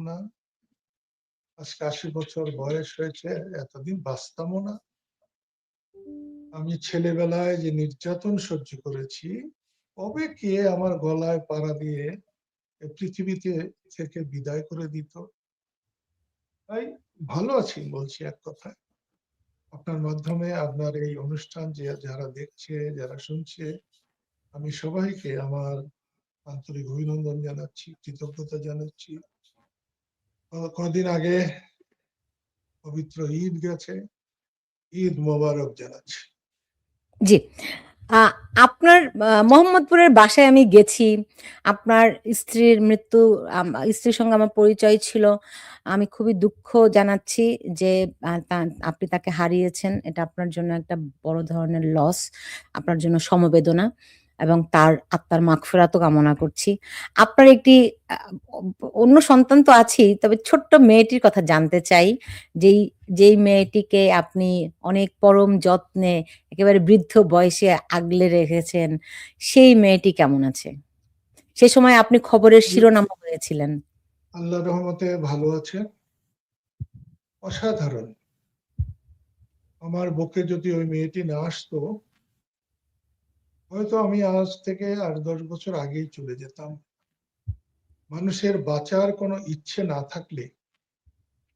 না। আজকে 80 বছর বয়স হয়েছে, এতদিন বাঁচতামও না। আমি ছেলেবেলায় যে নির্যাতন সহ্য করেছি, কবে কে আমার গলায় পাড়া দিয়ে পৃথিবীতে থেকে বিদায় করে দিত। তাই ভালো আছি বলছি এক কথায়। আপনার মাধ্যমে আপনার এই অনুষ্ঠান যে যারা দেখছে, যারা শুনছে, আমি সবাইকে আমার আন্তরিক অভিনন্দন জানাচ্ছি, কৃতজ্ঞতা জানাচ্ছি। কদিন আগে পবিত্র ঈদ গেছে, ঈদ মোবারক জানাচ্ছি। জি। আপনার মোহাম্মদপুরের বাসায় আমি গেছি। আপনার স্ত্রীর মৃত্যু, স্ত্রীর সঙ্গে আমার পরিচয় ছিল। আমি খুবই দুঃখ জানাচ্ছি যে আপনি তাকে হারিয়েছেন। এটা আপনার জন্য একটা বড় ধরনের লস। আপনার জন্য সমবেদনা এবং তার আত্মার মাগফিরাতও কামনা করছি। আপনার একটি আ অন্য সন্তান তো আছেই, তবে ছোট্ট মেয়েটির কথা জানতে চাই। যেই যেই মেয়েটিকে আপনি অনেক পরম যত্নে একেবারে বৃদ্ধ বয়সে আগলে রেখেছেন, সেই মেয়েটি কেমন আছে? সে সময় আপনি খবরের শিরোনামও হয়েছিলেন। আল্লাহ রহমতে ভালো আছে, অসাধারণ। আমার বুকে যদি ওই মেয়েটি না আসতো, হয়তো আমি আজ থেকে 8-10 বছর আগেই চলে যেতাম। মানুষের বাঁচার কোনো ইচ্ছে না থাকলে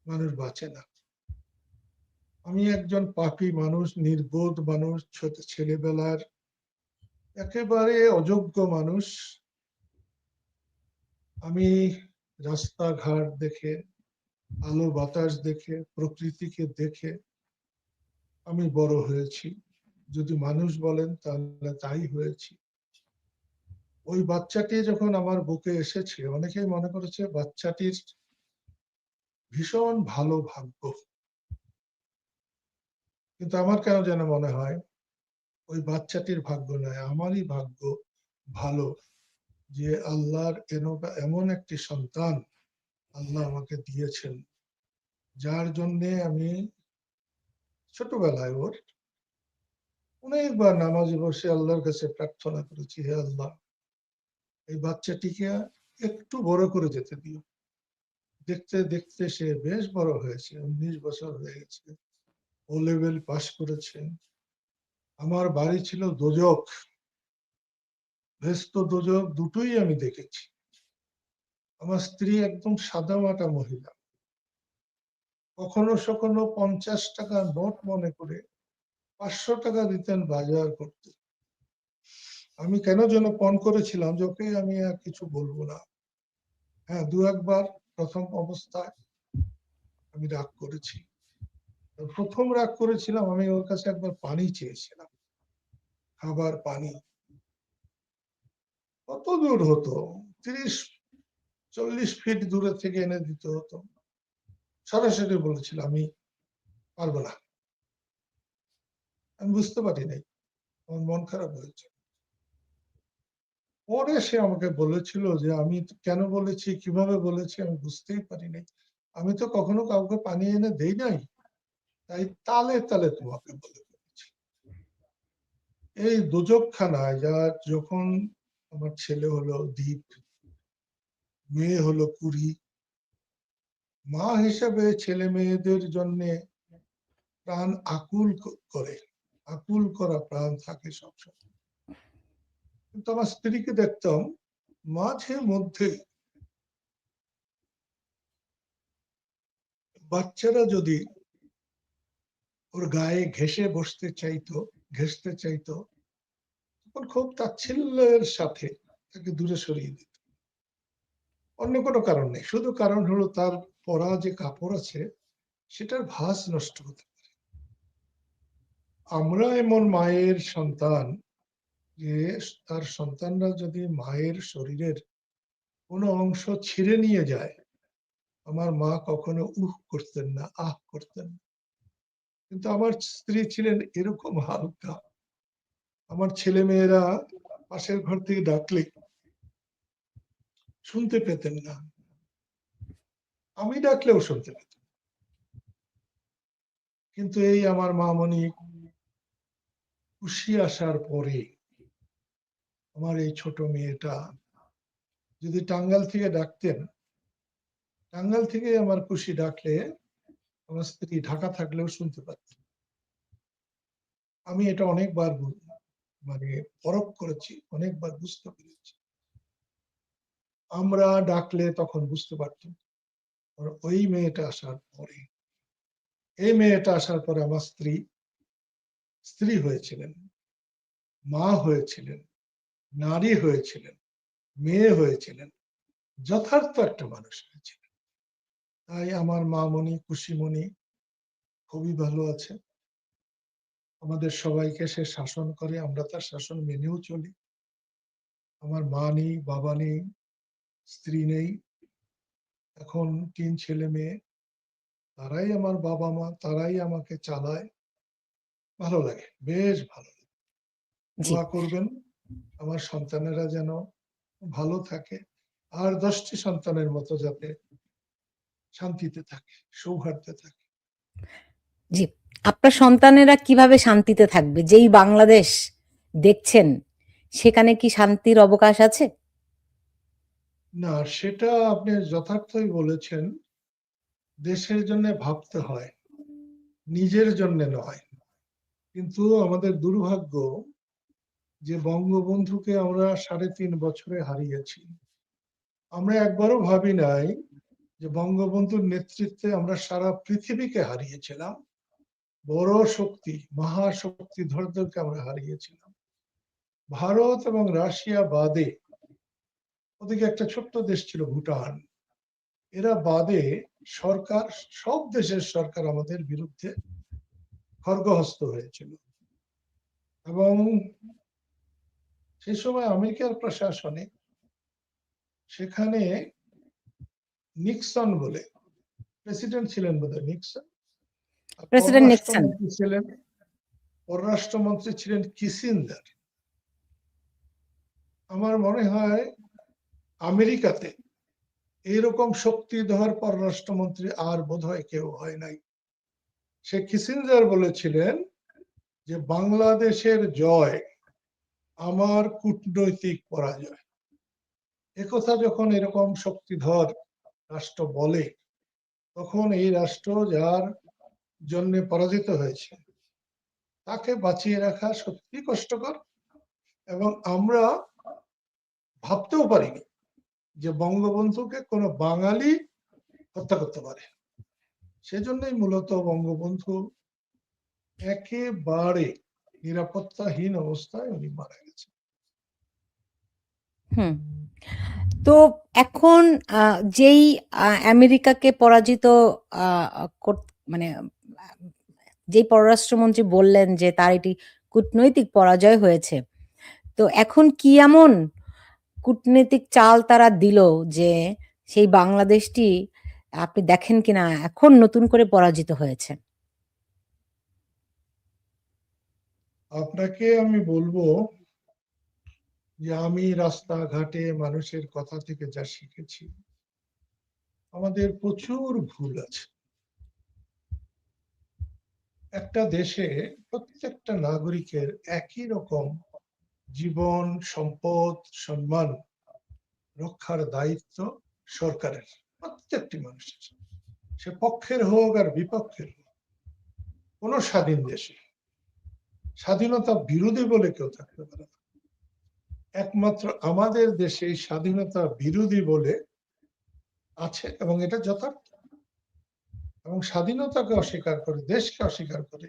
মানুষ বাঁচে না। আমি একজন পাপী মানুষ, নির্বোধ মানুষ, ছোট ছেলেবেলার একেবারে অযোগ্য মানুষ। আমি রাস্তাঘাট দেখে, আলো বাতাস দেখে, প্রকৃতিকে দেখে আমি বড় হয়েছি। যদি মানুষ বলেন তাহলে তাই হয়েছি। ওই বাচ্চাটি যখন আমার বুকে এসেছে, অনেকেই মনে করেছে বাচ্চাটির ভীষণ ভালো ভাগ্য, কিন্তু আমার কেন যেন মনে হয় ওই বাচ্চাটির ভাগ্য নয়, আমারই ভাগ্য ভালো যে আল্লাহর এমন একটি সন্তান আল্লাহ আমাকে দিয়েছেন, যার জন্যে আমি ছোটবেলায় ওর অনেকবার নামাজে বসে আল্লাহর কাছে প্রার্থনা করেছি, হে আল্লাহ, এই বাচ্চাটিকে একটু বড় করে যেতে দিও। দেখতে দেখতে সে বেশ বড় হয়েছে, 19 বছর হয়ে গেছে, ও লেভেল পাশ করেছে। আমার বাড়ি ছিল দোজক, ভেস্ত দোজক দুটোই আমি দেখেছি। আমার স্ত্রী একদম সাদামাটা মহিলা, কখনো সখনো 50 টাকা নোট মনে করে 500 টাকা দিতেন বাজার করতে। আমি কেন যেন পণ করেছিলাম যে ওকে আমি আর কিছু বলবো না। হ্যাঁ, দু একবার প্রথম অবস্থায় আমি রাগ করেছি। প্রথম রাগ করেছিলাম, আমি ওর কাছে একবার পানি চেয়েছিলাম, খাবার পানি। কত দূর হতো, 30-40 ফিট দূরে থেকে এনে দিতে হতো। সরাসরি বলেছিল আমি পারবো না। আমি বুঝতে পারি নাই, আমার মন খারাপ হয়েছে। পরে সে আমাকে বলেছিল যে আমি কেন বলেছি, কিভাবে বলেছি আমি বুঝতেই পারি নাই। আমি তো কখনো কাউকে পানি এনে দেই নাই, তাই তালে তালে তোমাকে বলে ফেলেছি। এই দোজকখানায় যখন আমার ছেলে হলো দীপ, মেয়ে হলো কুড়ি, মা হিসেবে ছেলে মেয়েদের জন্য প্রাণ আকুল করে, আকুল করা প্রাণ থাকে সবসময়। কিন্তু আমার স্ত্রীকে দেখতাম মাঝে মধ্যে বাচ্চারা যদি ওর গায়ে ঘেঁষে বসতে চাইতো, ঘেঁষতে চাইতো, তখন খুব তাচ্ছিল্যের সাথে তাকে দূরে সরিয়ে দিত। অন্য কোনো কারণ নেই, শুধু কারণ হলো তার পরা যে কাপড় আছে সেটার ভাঁজ নষ্ট হতে পারে। আমরা এমন মায়ের সন্তান যে তার সন্তানরা যদি মায়ের শরীরের কোনো অংশ ছিঁড়ে নিয়ে যায়, আমার মা কখনো উহ করতেন না, আহ করতেন না। কিন্তু আমার স্ত্রী ছিলেন এরকম হালকা, আমার ছেলে মেয়েরা পাশের ঘর থেকে ডাকলে শুনতে পেতেন না, আমি ডাকলেও শুনতে পেতেন। কিন্তু এই আমার মামনি খুশি আসার পরে আমার এই ছোট মেয়েটা যদি টাঙ্গাইল থেকে ডাকতেন, টাঙ্গাইল থেকে আমার খুশি ডাকলে আমার স্ত্রী ঢাকা থাকলেও শুনতে পারত। আমি এটা অনেকবার মানে পরখ করেছি, অনেকবার বুঝতে পেরেছি। আমরা ডাকলে তখন বুঝতে পারতাম। ওই মেয়েটা আসার পরে, এই মেয়েটা আসার পরে আমার স্ত্রী হয়েছিলেন, মা হয়েছিলেন, নারী হয়েছিলেন, মেয়ে হয়েছিলেন, যথার্থ একটা মানুষ হয়েছিলেন। তাই আমার মা মনি, খুশিমণি খুবই ভালো আছে। আমাদের সবাইকে সে শাসন করে, আমরা তার শাসন মেনেও চলি। আমার মা নেই, বাবা নেই, স্ত্রী নেই, এখন 3 ছেলে মেয়ে, তারাই আমার বাবা মা, তারাই আমাকে চালায়। ভালো লাগে, বেশ ভালো লাগে। জি, দোয়া করবেন আমার সন্তানেরা যেন ভালো থাকে, আর 10টি সন্তানের মতো যাতে শান্তিতে থাকে, সৌহার্দ্যে থাকে। জি। আপনার সন্তানেরা কিভাবে শান্তিতে থাকবে? যেই বাংলাদেশ দেখছেন, সেখানে কি শান্তির অবকাশ আছে? না, সেটা আপনি যথার্থই বলেছেন। দেশের জন্য ভাবতে হয়, নিজের জন্য নয়। কিন্তু আমাদের দুর্ভাগ্য যে বঙ্গবন্ধুকে আমরা 3.5 বছরে হারিয়েছি। আমরা একবারও ভাবি নাই যে বঙ্গবন্ধুর নেতৃত্বে আমরা সারা পৃথিবীকে হারিয়েছিলাম, বড় শক্তি, মহাশক্তিধরদেরকে আমরা হারিয়েছিলাম। ভারত এবং রাশিয়া বাদে, ওদিকে একটা ছোট্ট দেশ ছিল ভুটান, এরা বাদে সরকার, সব দেশের সরকার আমাদের বিরুদ্ধে খড়গহস্ত হয়েছিল। এবং সেই সময় আমেরিকার প্রশাসনে সেখানে নিক্সন বলে প্রেসিডেন্ট ছিলেন, বোধহয় নিক্সন, আর প্রেসিডেন্ট নিক্সন। পররাষ্ট্রমন্ত্রী ছিলেন কিসিঞ্জার। আমার মনে হয় আমেরিকাতে এইরকম শক্তিধর পররাষ্ট্রমন্ত্রী আর বোধহয় কেউ হয় নাই। সে কিসিঞ্জার বলেছিলেন যে বাংলাদেশের জয় আমার কূটনৈতিক পরাজয়। একথা যখন এরকম শক্তিধর রাষ্ট্র বলে, তখন এই রাষ্ট্র যার জন্য পরাজিত হয়েছে তাকে বাঁচিয়ে রাখা সত্যি কষ্টকর। এবং আমরা ভাবতেও পারিনি যে বঙ্গবন্ধুকে কোনো বাঙালি হত্যা করতে পারে। সেজন্যই মূলত বঙ্গবন্ধু একেবারে নিরাপত্তাহীন অবস্থায় উনি মারা গেছেন। হুম। তো এখন যেই আমেরিকাকে পরাজিত মানে যেই পররাষ্ট্রমন্ত্রী বললেন যে তার এটি কূটনৈতিক পরাজয় হয়েছে, তো এখন কি এমন কূটনৈতিক চাল তারা দিল যে সেই বাংলাদেশটি আপনি দেখেন কিনা এখন নতুন করে পরাজিত হয়েছে? আপনাকে আমি বলবো যে আমি রাস্তাঘাটে মানুষের কথা থেকে যা শিখেছি, আমাদের প্রচুর ভুল আছে। একটা দেশে প্রত্যেকটা নাগরিকের একই রকম জীবন, সম্পদ, সম্মান রক্ষার দায়িত্ব সরকারের, প্রত্যেকটি মানুষের। সে পক্ষের হোক আর বিপক্ষের হোক। কোন স্বাধীন দেশে স্বাধীনতা বিরোধী বলে কেউ থাকতে পারে না। একমাত্র আমাদের দেশে স্বাধীনতা বিরোধী বলে আছে, এবং এটা যথার্থ। এবং স্বাধীনতাকে অস্বীকার করে, দেশকে অস্বীকার করে,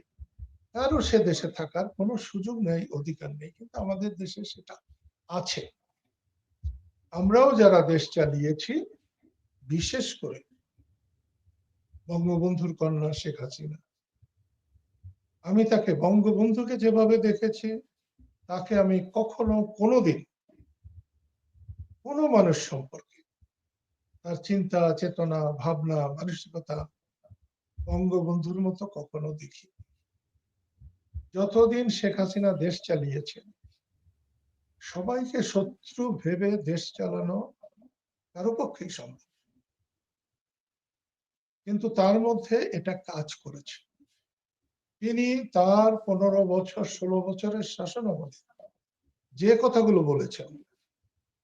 কারো সে দেশে থাকার কোনো সুযোগ নেই, অধিকার নেই। কিন্তু আমাদের দেশে সেটা আছে। আমরাও যারা দেশ চালিয়েছি, বিশেষ করে বঙ্গবন্ধুর কন্যা শেখ হাসিনা, আমি তাকে, বঙ্গবন্ধুকে যেভাবে দেখেছি, তাকে আমি কখনো কোনোদিন কোনো মানুষ সম্পর্কে, তার চিন্তা, চেতনা, ভাবনা, মানসিকতা বঙ্গবন্ধুর মতো কখনো দেখি। যতদিন শেখ হাসিনা দেশ চালিয়েছেন, সবাইকে শত্রু ভেবে দেশ চালানো কারো পক্ষেই সম্ভব, কিন্তু তার মধ্যে এটা কাজ করেছে। তিনি তার 15 বছর 16 বছরের শাসনামলে যে কথাগুলো বলেছেন,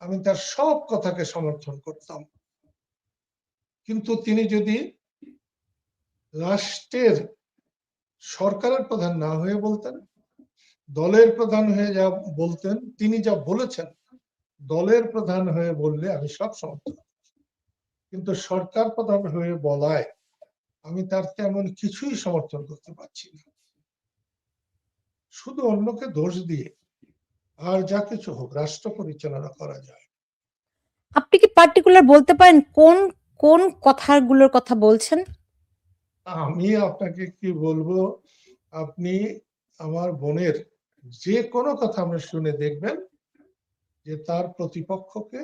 আমি তার সব কথাকে সমর্থন করতাম। কিন্তু তিনি যদি রাষ্ট্রের সরকারের প্রধান না হয়ে বলতেন, দলের প্রধান হয়ে যা বলতেন, তিনি যা বলেছেন দলের প্রধান হয়ে বললে আমি সব সমর্থন, কিন্তু সরকার প্রধান হয়ে বলায় আমি তার তেমন কিছুই সমর্থন করতে পারছি না। শুধু অন্যকে দোষ দিয়ে আর যা কিছু হোক রাষ্ট্র পরিচালনা করা যায়। আপনি কি পার্টিকুলার বলতে পারেন কোন কোন কথাগুলোর কথা বলছেন? আমি আপনাকে কি বলবো, আপনি আমার বোনের যে কোনো কথা আপনি শুনে দেখবেন যে তার প্রতিপক্ষকে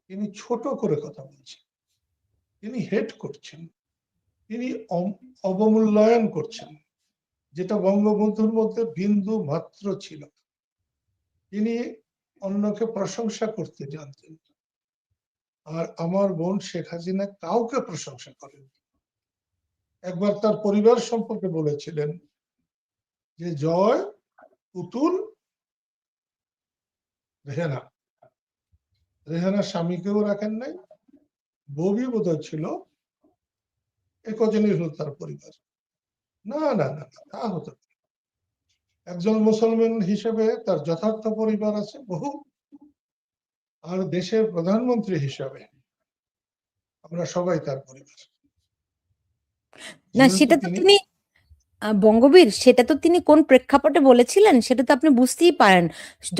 তিনি ছোট করে কথা বলছেন, তিনি হেট করছেন, তিনি অবমূল্যায়ন করছেন, যেটা বঙ্গবন্ধুর মধ্যে বিন্দু মাত্র ছিল। তিনি অন্যকে প্রশংসা করতে জানতেন, আর আমার বোন শেখ হাসিনা কাউকে প্রশংসা করেন। একবার তার পরিবার সম্পর্কে বলেছিলেন যে জয়, পুতুল, রেহেনা। রেহানার স্বামীকেও রাখেন নাই, ববি বোধহয় ছিল, এ কজনই হল তার পরিবার। না না না, তা হতো না। একজন মুসলমান হিসেবে তার যথার্থ পরিবার আছে বহু, আর দেশের প্রধানমন্ত্রী হিসাবে আমরা সবাই তার পরিবার। না, যেহেতু সেটা তো তিনি তিনি বঙ্গবীর, সেটা তো তিনি কোন প্রেক্ষাপটে বলেছিলেন সেটা তো আপনি বুঝতেই পারেন।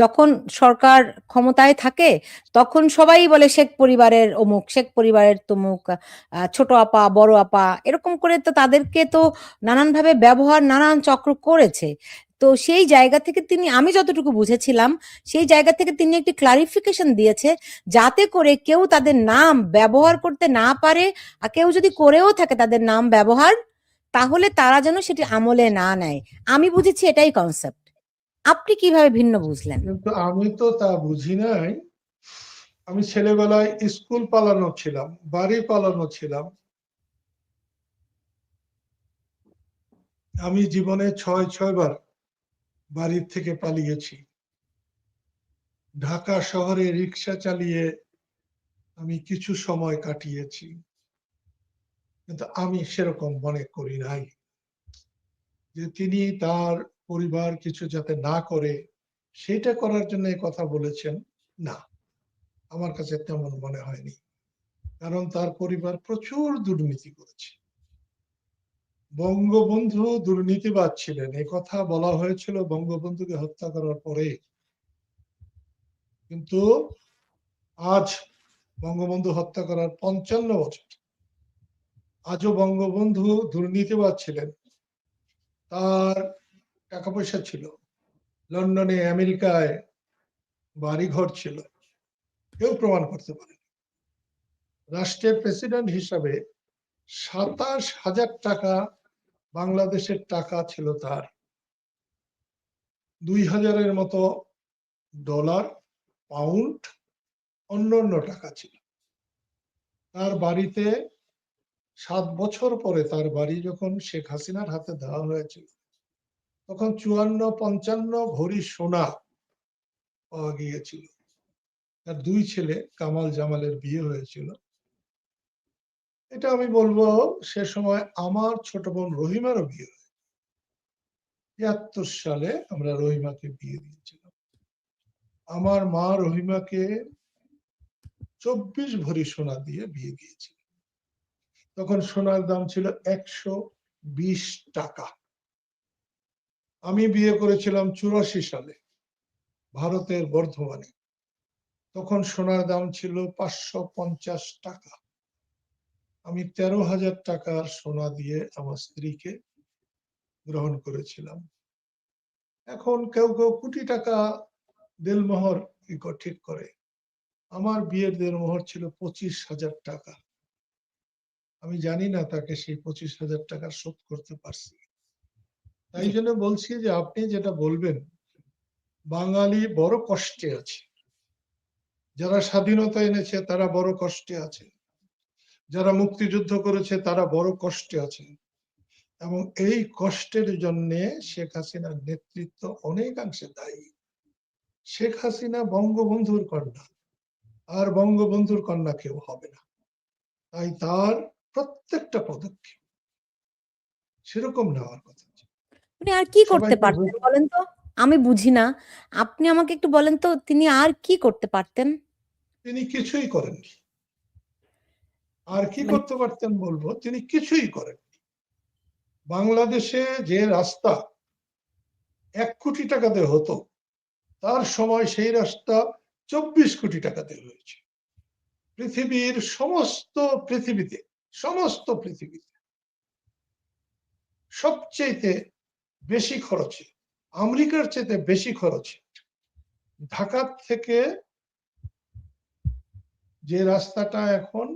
যখন সরকার ক্ষমতায় থাকে তখন সবাই বলে শেখ পরিবারের অমুক, শেখ পরিবারের তমুক, ছোট আপা, বড় আপা, এরকম করে তো তাদেরকে তো নানানভাবে ব্যবহার, নানান চক্র করেছে। তো সেই জায়গা থেকে তিনি, আমি যতটুকু বুঝেছিলাম, সেই জায়গা থেকে তিনি একটি ক্লারিফিকেশন দিয়েছে যাতে করে কেউ তাদের নাম ব্যবহার করতে না পারে, আর কেউ যদি করেও থাকে তাদের নাম ব্যবহার, তাহলে তারা যেন সেটি আমলে না নেয়। আমি বুঝেছি এটাই কনসেপ্ট। আপনি কিভাবে ভিন্ন বুঝলেন? কিন্তু আমি তো তা বুঝি নাই। আমি ছেলেবেলায় স্কুল পালানো ছিলাম, বাড়ি পালানো ছিলাম। আমি জীবনে ৬ বার বাড়ির থেকে পালিয়েছি। ঢাকা শহরে রিক্সা চালিয়ে আমি কিছু সময় কাটিয়েছি, কিন্তু আমি সেরকম মনে করি নাই যে তিনি তার পরিবার কিছু যাতে না করে সেটা করার জন্য কথা বলেছেন। না, আমার কাছে তেমন মনে হয়নি, কারণ তার পরিবার প্রচুর দুর্নীতি করেছে। বঙ্গবন্ধু দুর্নীতিবাজ ছিলেন, এ কথা বলা হয়েছিল বঙ্গবন্ধুকে হত্যা করার পরে, কিন্তু আজ বঙ্গবন্ধু হত্যা করার ৫৫ বছর, আজও বঙ্গবন্ধু দুর্নীতিবাজ ছিলেন। তার টাকা পয়সা ছিল, লন্ডনে আমেরিকায় বাড়িঘর ছিল, কেউ প্রমাণ করতে পারে। রাষ্ট্রের প্রেসিডেন্ট হিসাবে ২৭,০০০ টাকা বাংলাদেশের টাকা ছিল তার, ২,০০০-এর মতো ডলার, পাউন্ড, অন্যান্য টাকা ছিল তার বাড়িতে। ৭ বছর পরে তার বাড়ি যখন শেখ হাসিনার হাতে দেওয়া হয়েছিল তখন ৫৪-৫৫ ভরি সোনা পাওয়া গিয়েছিল। তার ২ ছেলে কামাল জামালের বিয়ে হয়েছিল। এটা আমি বলবো, সে সময় আমার ছোট বোন রহিমারও বিয়ে হয়। ৭৩ সালে আমরা রহিমাকে বিয়ে দিয়েছিলাম। আমার মা রহিমাকে ২৪ ভরি সোনা দিয়ে বিয়ে দিয়েছিল। তখন সোনার দাম ছিল ১২০ টাকা। আমি বিয়ে করেছিলাম ৮৪ সালে ভারতের বর্ধমানে। তখন সোনার দাম ছিল ৫৫০ টাকা। আমি ১৩,০০০ টাকার সোনা দিয়ে আমার স্ত্রীকে গ্রহণ করেছিলাম। এখন কেউ কেউ কোটি টাকা দেলমোহর ঠিক করে। আমার বিয়ের দেলমোহর ছিল ২৫,০০০ টাকা। আমি জানি না তাকে সেই ২৫,০০০ টাকা শোধ করতে পারছি। তাই জি। জন্য বলছি যে আপনি যেটা বলবেন, বাঙালি বড় কষ্টে আছে। যারা স্বাধীনতা এনেছে তারা বড় কষ্টে আছে, যারা মুক্তিযুদ্ধ করেছে তারা বড় কষ্টে আছে, এবং এই কষ্টের জন্য শেখ হাসিনার নেতৃত্ব অনেকাংশে দায়ী। শেখ হাসিনা বঙ্গবন্ধুর কন্যা, আর বঙ্গবন্ধুর কন্যা কেউ হবে না। তাই তার প্রত্যেকটা পদক্ষেপ সেরকম নেওয়ার কথা। উনি আর কি করতে সবাইকে পারতেন বলেন তো? আমি বুঝি না। আপনি আমাকে একটু বলেন তো তিনি আর কি করতে পারতেন? তিনি কিছুই করেননি। আর কি মানে করতে পারতেন বলবো, তিনি কিছুই করেন। বাংলাদেশে যে রাস্তা 1 কোটি টাকা দিয়ে হতো, তার সময় সেই রাস্তা 24 কোটি টাকা দিয়ে হয়েছে। পৃথিবীর সমস্ত পৃথিবীতে সবচেয়ে বেশি খরচে, আমেরিকার চেয়ে বেশি খরচে ঢাকা থেকে যে রাস্তাটা এখন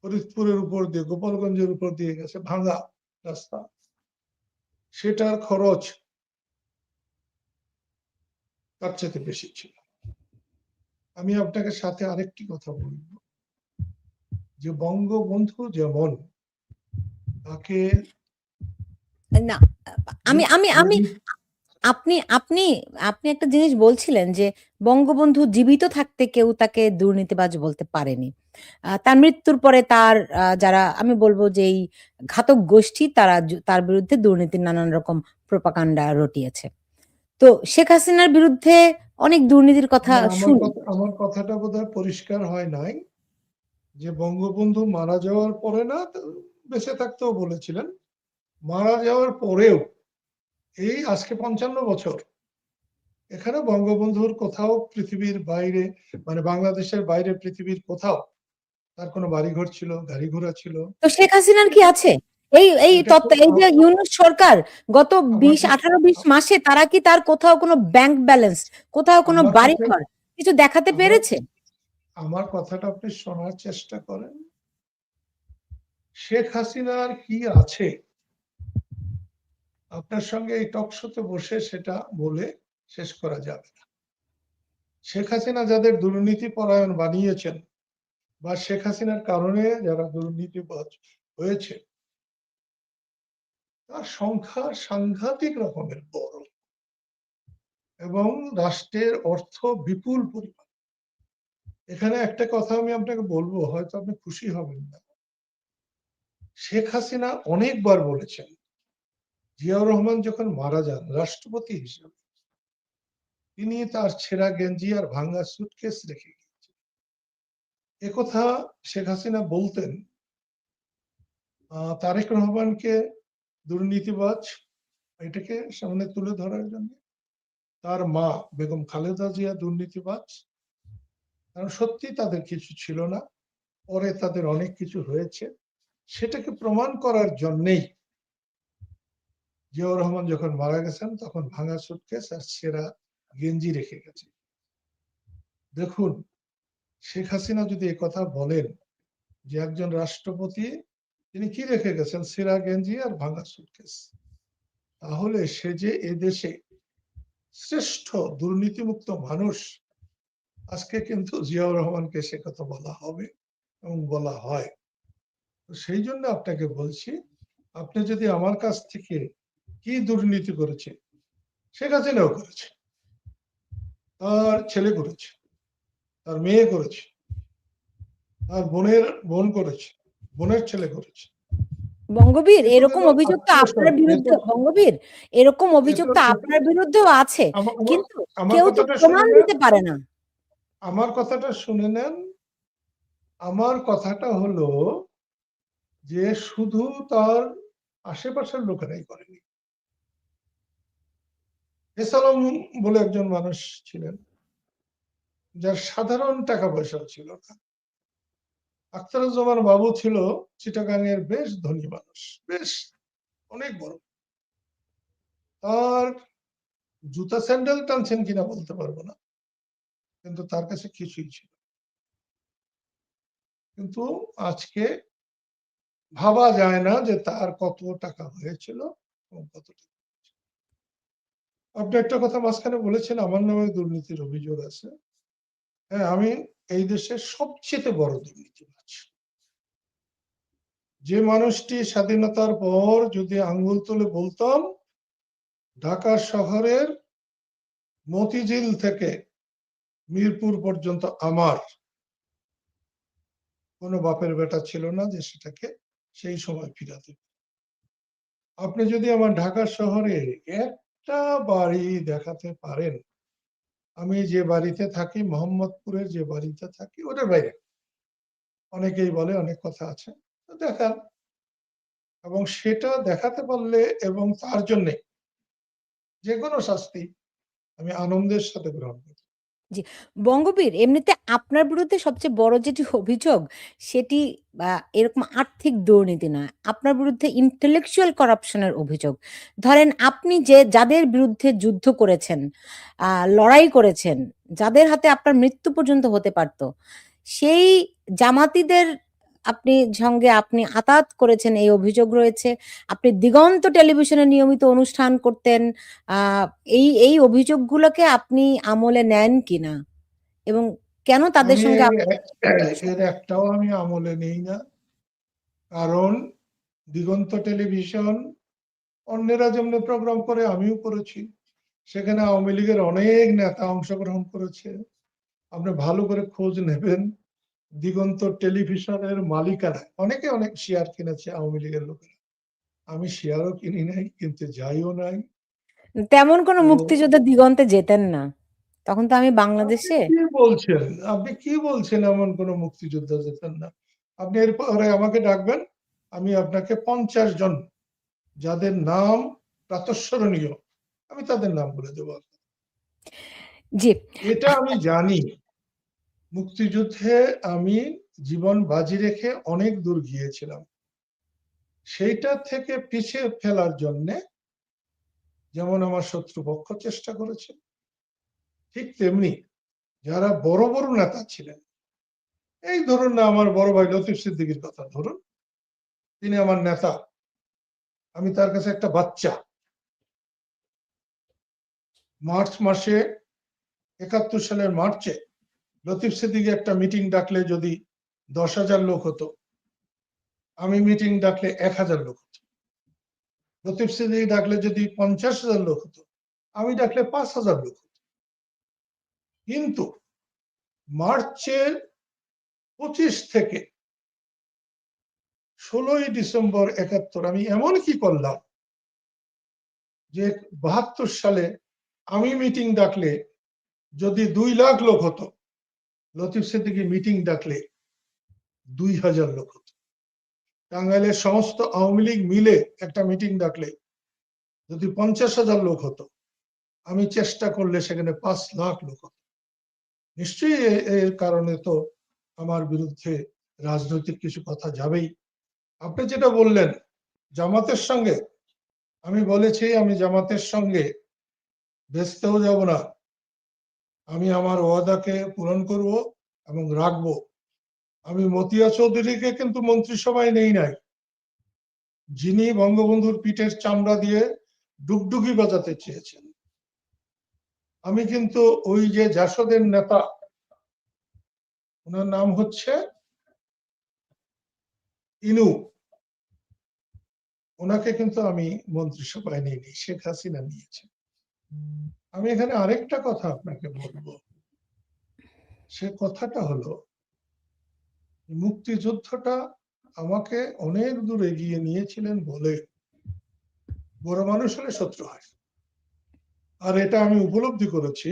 ফরিদপুরের উপর দিয়ে, গোপালগঞ্জের উপর দিয়ে গেছে, ভাঙা রাস্তা, সেটার খরচ তার চেয়ে বেশি ছিল। আমি আপনাকে সাথে আরেকটি কথা বলব, যে বঙ্গবন্ধু যেমন তাকে না, আমি আমি আমি আপনি আপনি আপনি একটা জিনিস বলছিলেন যে বঙ্গবন্ধু জীবিত থাকতে কেউ তাকে দুর্নীতিবাজ বলতে পারেনি। তার মৃত্যুর পরে তার যারা আমি বলবো যে এই ঘাতক গোষ্ঠী তারা তার বিরুদ্ধে দুর্নীতির নানান রকম প্রোপাগান্ডা রটিয়েছে। তো শেখ হাসিনার বিরুদ্ধে অনেক দুর্নীতির কথা শুনি। আমার কথাটা বোধহয় পরিষ্কার হয় নাই, যে বঙ্গবন্ধু মারা যাওয়ার পরে না, বেঁচে থাকতেও বলেছিলেন, মারা যাওয়ার পরেও এই আজকে 55 বছর এখানে বঙ্গবন্ধুর কোথাও পৃথিবীর বাইরে, মানে বাংলাদেশের বাইরে পৃথিবীর কোথাও তার কোনো বাড়িঘর ছিল, গাড়ি ঘোড়া ছিল? তো শেখ হাসিনার কি আছে? এই এই এটা তত্ত্ব এই যে ইউনূস সরকার গত আমার 18-20 মাসে তারা কি তার কোথাও কোনো ব্যাংক ব্যালেন্স, কোথাও কোনো আমার কথা বাড়িঘর কিছু দেখাতে আমার পেরেছে? আমার কথাটা আপনি শোনার চেষ্টা করেন। শেখ হাসিনার কি আছে, আপনার সঙ্গে এই টক শোতে বসে সেটা বলে শেষ করা যাবে না। শেখ হাসিনা যাদের দুর্নীতি পরায়ণ বানিয়েছেন, বা শেখ হাসিনার কারণে যারা দুর্নীতিবাজ হয়েছে, তার সংখ্যা সাংঘাতিক রকমের বড়, এবং রাষ্ট্রের অর্থ বিপুল পরিমাণ। এখানে একটা কথা আমি আপনাকে বলবো, হয়তো আপনি খুশি হবেন না। শেখ হাসিনা অনেকবার বলেছেন, জিয়াউর রহমান যখন মারা যান রাষ্ট্রপতি হিসেবে, তিনি তার ছেঁড়া গেঞ্জি আর ভাঙ্গা সুটকেস রেখে গিয়েছেন। একথা শেখ হাসিনা বলতেন তারেক রহমানকে দুর্নীতিবাজ এটাকে সামনে তুলে ধরার জন্য, তার মা বেগম খালেদা জিয়া দুর্নীতিবাজ, কারণ সত্যি তাদের কিছু ছিল না, পরে তাদের অনেক কিছু হয়েছে, সেটাকে প্রমাণ করার জন্যেই জিয়াউর রহমান যখন মারা গেছেন তখন ভাঙা সুটকেস আর ছেঁড়া গেঞ্জি রেখে গেছে। দেখুন, শেখ হাসিনা যদি কথা বলেন যে একজন রাষ্ট্রপতি তিনি কি রেখে গেছেন, ছেঁড়া গেঞ্জি আর ভাঙা সুটকেস, তাহলে সে যে এদেশে শ্রেষ্ঠ দুর্নীতিমুক্ত মানুষ, আজকে কিন্তু জিয়াউর রহমানকে সে কথা বলা হবে এবং বলা হয়। তো সেই জন্য আপনাকে বলছি, আপনি যদি আমার কাছ থেকে কি দুর্নীতি করেছে, শেখ হাসিনাও করেছে, তার ছেলে করেছে, তার মেয়ে করেছে, তার বোন করেছে, বোনের ছেলে করেছে। বঙ্গবীর, এ তো এরকম গেল অভিযোগ তো আত্মীয় আপনার স্বজন, বিরুদ্ধে বঙ্গবীর, এরকম অভিযোগ তো আপনার বিরুদ্ধেও আছে, কিন্তু আমার কেউ তো কথাটা শুনে প্রমাণ নেন, দিতে পারে না। আমার কথাটা শুনে নেন। আমার কথাটা হলো যে শুধু তার আশেপাশের লোকেরাই করেনি। এসালাম বলে একজন মানুষ ছিলেন, যার সাধারণ টাকা পয়সাও ছিল না। আখতারুজ্জামান বাবু ছিল চিটাগাং এর বেশ ধনী মানুষ, বেশ অনেক বড়। তার জুতা স্যান্ডেল টানছেন কিনা বলতে পারবো না, কিন্তু তার কাছে কিছুই ছিল। কিন্তু আজকে ভাবা যায় না যে তার কত টাকা হয়েছিল এবং কত টাকা। আপনি একটা কথা মাঝখানে বলেছেন আমার নামে দুর্নীতির অভিযোগ আছে। হ্যাঁ, আমি এই দেশের সবচেয়ে বড় দুর্নীতিবাজ। যে মানুষটি স্বাধীনতার পর যদি আঙ্গুল তুলে বলতাম ঢাকা শহরের মতিঝিল থেকে মিরপুর পর্যন্ত আমার, কোনো বাপের বেটা ছিল না যে সেটাকে সেই সময় ফিরাতে। আপনি যদি আমার ঢাকা শহরে একটা বাড়ি দেখাতে পারেন, আমি যে বাড়িতে থাকি, মোহাম্মদপুরের যে বাড়িতে থাকি, ওটার বাইরে অনেকেই বলে অনেক কথা আছে, তো দেখান। এবং সেটা দেখাতে পারলে এবং তার জন্য যে কোনো শাস্তি আমি আনন্দের সাথে গ্রহণ করি। জি, বঙ্গবীর এমনিতে আপনার বিরুদ্ধে সবচেয়ে বড় যেটি অভিযোগ সেটি এরকম আর্থিক দুর্নীতি নয়। আপনার বিরুদ্ধে intellectual corruption এর অভিযোগ। ধরেন আপনি যাদের বিরুদ্ধে যুদ্ধ করেছেন, লড়াই করেছেন, যাদের হাতে আপনার মৃত্যু পর্যন্ত হতে পারত, সেই জামাতিদের সঙ্গে আপনি আতাত করেছেন এই অভিযোগ রয়েছে। আপনি দিগন্ত টেলিভিশনে নিয়মিত অনুষ্ঠান করতেন। আ এই অভিযোগগুলোকে আপনি আমলে নেন কিনা? এবং কেন তাদের আমি সঙ্গে এর একটাও আমি আমলে নেই না। কারণ দিগন্ত টেলিভিশন অন্যেরা যেমনি প্রোগ্রাম করে আমিও করেছি। সেখানে আওয়ামী লীগের অনেক নেতা অংশগ্রহণ করেছে। আপনি ভালো করে খোঁজ নেবেন, দিগন্ত টেলিভিশনের মালিকানা অনেকে অনেক শেয়ার কিনেছে আওয়ামী লীগের লোকেরা। আমি শেয়ারও কিনি নাই, কিনতে যাইও নাই। তেমন কোনো তো মুক্তিযোদ্ধা দিগন্তে যেতেন না। তখন তো আমি আপনি বাংলাদেশে। কি বলছেন? আপনি কি বলছেন? এমন কোন মুক্তিযোদ্ধা যেতেন না। আপনি এরপরে আমাকে ডাকবেন, আমি আপনাকে 50 জন যাদের নাম প্রাতঃস্মরণীয় আমি তাদের নাম বলে দেবো। জি, এটা আমি জানি। মুক্তিযুদ্ধে আমি জীবন বাজি রেখে অনেক দূর গিয়েছিলাম। সেইটা থেকে পিছিয়ে ফেলার জন্য যেমন আমার শত্রুপক্ষ চেষ্টা করেছে, ঠিক তেমনি যারা বড় বড় নেতা ছিলেন, এই ধরুন না আমার বড় ভাই লতিফ সিদ্দিকীর কথা ধরুন, তিনি আমার নেতা, আমি তার কাছে একটা বাচ্চা। মার্চ মাসে 71 সালের মার্চে লতিফ সিদ্দিকী একটা মিটিং ডাকলে যদি 10,000 লোক হতো, আমি মিটিং ডাকলে 1,000 লোক হতো। লতিফ সিদ্দিকী ডাকলে যদি 50,000 লোক হতো, আমি ডাকলে 5,000 লোক হতো। কিন্তু মার্চের 25 থেকে 16ই ডিসেম্বর 71 আমি এমন কি করলাম যে 72 সালে আমি মিটিং ডাকলে যদি 2 লাখ লোক হতো, লতিফ সিদ্দিকী মিটিং ডাকলে 2,000 লোক হতো। টাঙ্গাইলের সমস্ত আওয়ামী লীগ মিলে একটা মিটিং ডাকলে যদি 50,000 লোক হতো, আমি চেষ্টা করলে সেখানে 5 লাখ লোক হতো। নিশ্চয়ই এর কারণে তো আমার বিরুদ্ধে রাজনৈতিক কিছু কথা যাবেই। আপনি যেটা বললেন জামাতের সঙ্গে, আমি বলেছি আমি জামাতের সঙ্গে বেচতেও যাব না। আমি আমার ওয়াদাকে পূরণ করব এবং রাখবো। আমি মতিয়া চৌধুরীকে কিন্তু মন্ত্রিসভায় নেই নাই, যিনি বঙ্গবন্ধুর পিঠের চামড়া দিয়ে ডুগডুগি বাজাতে চেয়েছেন। আমি কিন্তু ওই যে জাসদের নেতা, ওনার নাম হচ্ছে ইনু, ওনাকে কিন্তু আমি মন্ত্রিসভায় নিইনি, শেখ হাসিনা নিয়েছে। আমি এখানে আরেকটা কথা আপনাকে বলবো, সে কথাটা হলো মুক্তিযুদ্ধটা আমাকে অনেক দূর এগিয়ে নিয়েছিলেন বলে বড় মানুষ হলে শত্রু হয়। আর এটা আমি উপলব্ধি করেছি,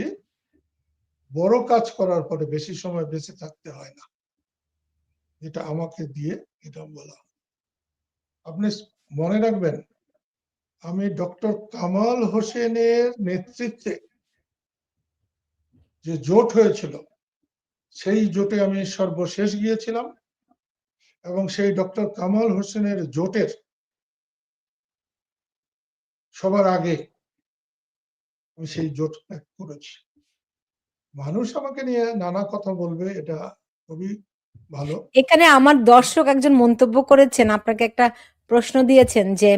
বড় কাজ করার পরে বেশি সময় বেঁচে থাকতে হয় না, এটা আমাকে দিয়ে এটা বলা। আপনি মনে রাখবেন, আমি ডক্টর কামাল হোসেনের নেতৃত্বে যে জোট হয়েছিল, সেই জোটে আমি সর্বশেষ গিয়েছিলাম এবং সেই ডক্টর কামাল হোসেনের জোটের সবার আগে আমি সেই জোট ত্যাগ করেছি। মানুষ আমাকে নিয়ে নানা কথা বলবে, এটা খুবই ভালো। এখানে আমার দর্শক একজন মন্তব্য করেছেন, আপনাকে একটা প্রশ্ন দিয়েছেন যে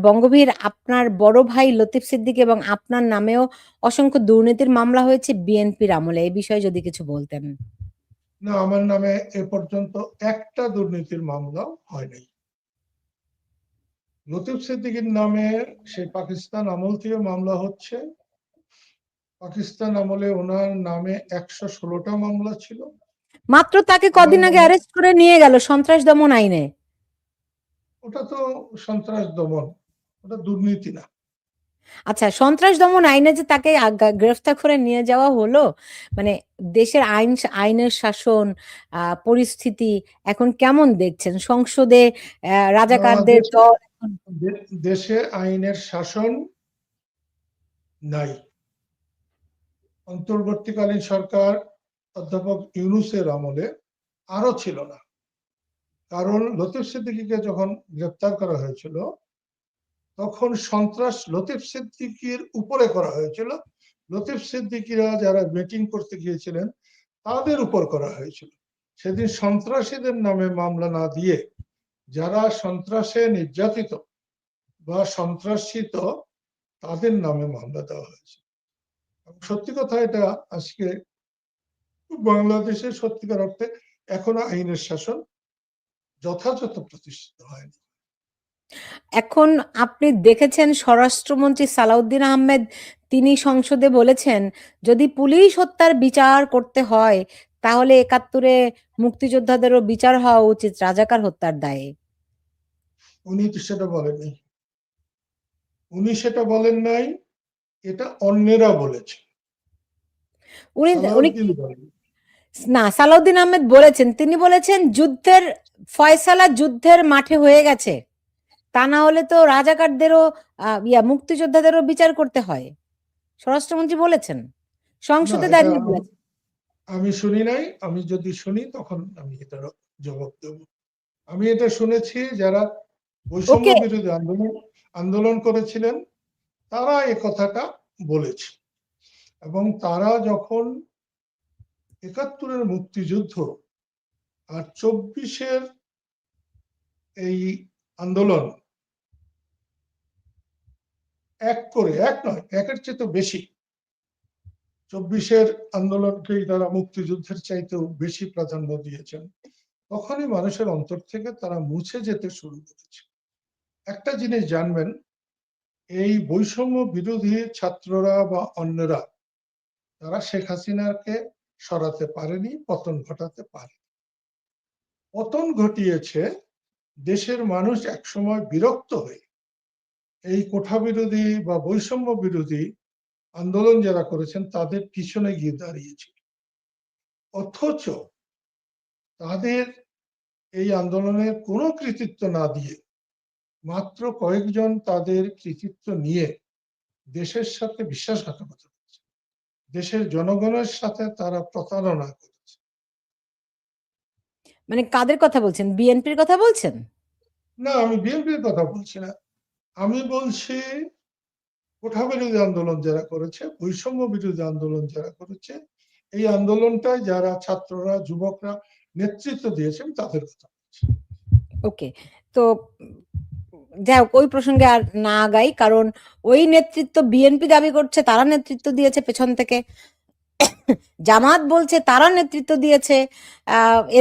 বঙ্গবীর আপনার বড় ভাই লতিফ সিদ্দিকী এবং আপনার নামেও অসংখ্য দুর্নীতির মামলা হয়েছে বিএনপির আমলে। এই বিষয়ে যদি কিছু বলতেন। না, আমার নামে এ পর্যন্ত একটা দুর্নীতির মামলা হয় নাই। লতিফ সিদ্দিকীর নামে সেই পাকিস্তান আমল থেকে মামলা হচ্ছে। পাকিস্তান আমলে ওনার নামে 116টা মামলা ছিল। মাত্র তাকে আমার কদিন আগে মনে অ্যারেস্ট করে নিয়ে গেল সন্ত্রাস দমন আইনে। ওটা তো সন্ত্রাস দমন, ওটা দুর্নীতি না। আচ্ছা, সন্ত্রাস দমন আইনে যে তাকে গ্রেফতার করে নিয়ে যাওয়া হলো, মানে দেশের আইনের শাসন পরিস্থিতি এখন কেমন দেখছেন? সংসদে রাজাকারদের দেশে দল এখন। দেশে আইনের শাসন নাই। অন্তর্বর্তীকালীন সরকার অধ্যাপক ইউনূসের আমলে আরো ছিল না। কারণ লতিফ সিদ্দিকীকে যখন গ্রেপ্তার করা হয়েছিল, তখন সন্ত্রাস লতিফ সিদ্দিকীর উপরে করা হয়েছিল। লতিফ সিদ্দিকীরা যারা মিটিং করতে গিয়েছিলেন তাদের উপর করা হয়েছিল। সেদিন সন্ত্রাসীদের নামে মামলা না দিয়ে যারা সন্ত্রাসে নির্যাতিত বা সন্ত্রাসিত তাদের নামে মামলা দেওয়া হয়েছে। সত্যি কথা, এটা আজকে বাংলাদেশে সত্যিকার অর্থে এখনো আইনের শাসন যথাযথ প্রতিষ্ঠিত হয়নি। এখন আপনি দেখেছেন স্বরাষ্ট্রমন্ত্রী সালাউদ্দিন আহমেদ, তিনি সংসদে বলেছেন যদি পুলিশ হত্যার বিচার করতে হয় তাহলে ৭১-এ মুক্তিযোদ্ধাদেরও বিচার হওয়া উচিত রাজাকার হত্যার দায়ে। উনি তো সেটা বলেননি। উনি সেটা বলেন নাই, এটা অন্যেরা বলেছে, উনি উনি সালাউদ্দিন বলেন। না, সালাউদ্দিন আহমেদ বলেছেন, তিনি বলেছেন যুদ্ধের ফয়সালা যুদ্ধের মাঠে হয়ে গেছে, তা না হলে তো রাজাকারদেরও মুক্তিযোদ্ধাদেরও বিচার করতে হয়। স্বরাষ্ট্রমন্ত্রী বলেছেন, না, সংসদে এটা দাঁড়িয়ে বলেছেন। আমি শুনি নাই। আমি যদি শুনি তখন আমি এটার জবাব দেব। আমি এটা শুনেছি যারা বৈষম্য ওকে, বিরোধী আন্দোলন আন্দোলন করেছিলেন তারা এ কথাটা বলেছে। এবং তারা যখন ৭১-এর মুক্তিযুদ্ধ আর ২৪-এর এই আন্দোলন এক নয়, একের চেয়ে তো বেশি, ২৪-এর আন্দোলনকেই তারা মুক্তিযুদ্ধের চাইতেও বেশি প্রাধান্য দিয়েছেন, তখনই মানুষের অন্তর থেকে তারা মুছে যেতে শুরু করেছে। একটা জিনিস জানবেন, এই বৈষম্য বিরোধী ছাত্ররা বা অন্যরা তারা শেখ হাসিনাকে সরাতে পারেনি, পতন ঘটাতে পারে। পতন ঘটিয়েছে দেশের মানুষ একসময় বিরক্ত হয়ে এই কোঠা বিরোধী বা বৈষম্য বিরোধী আন্দোলন যারা করেছেন তাদের পিছনে গিয়ে দাঁড়িয়েছিল। অথচ তাদের এই আন্দোলনের কোনো কৃতিত্ব না দিয়ে মাত্র কয়েকজন তাদের কৃতিত্ব নিয়ে দেশের সাথে বিশ্বাসঘাতকতা করেছে, দেশের জনগণের সাথে তারা প্রতারণা করেছে। মানে কাদের কথা বলছেন? বিএনপির কথা বলছেন? না, আমি বিএনপির কথা বলছি না। আমি বলছি কোঠা বিরোধী আন্দোলন যারা করেছে, বৈষম্য বিরোধী আন্দোলন যারা করেছে, এই আন্দোলনটায় যারা ছাত্ররা, যুবকরা নেতৃত্ব দিয়েছেন তাদের কথা বলছি। ওকে, তো যাই হোক, ওই প্রসঙ্গে আর না আগাই, কারণ ওই নেতৃত্ব বিএনপি দাবি করছে তারা নেতৃত্ব দিয়েছে পেছন থেকে, জামাত বলছে তারা নেতৃত্ব দিয়েছে,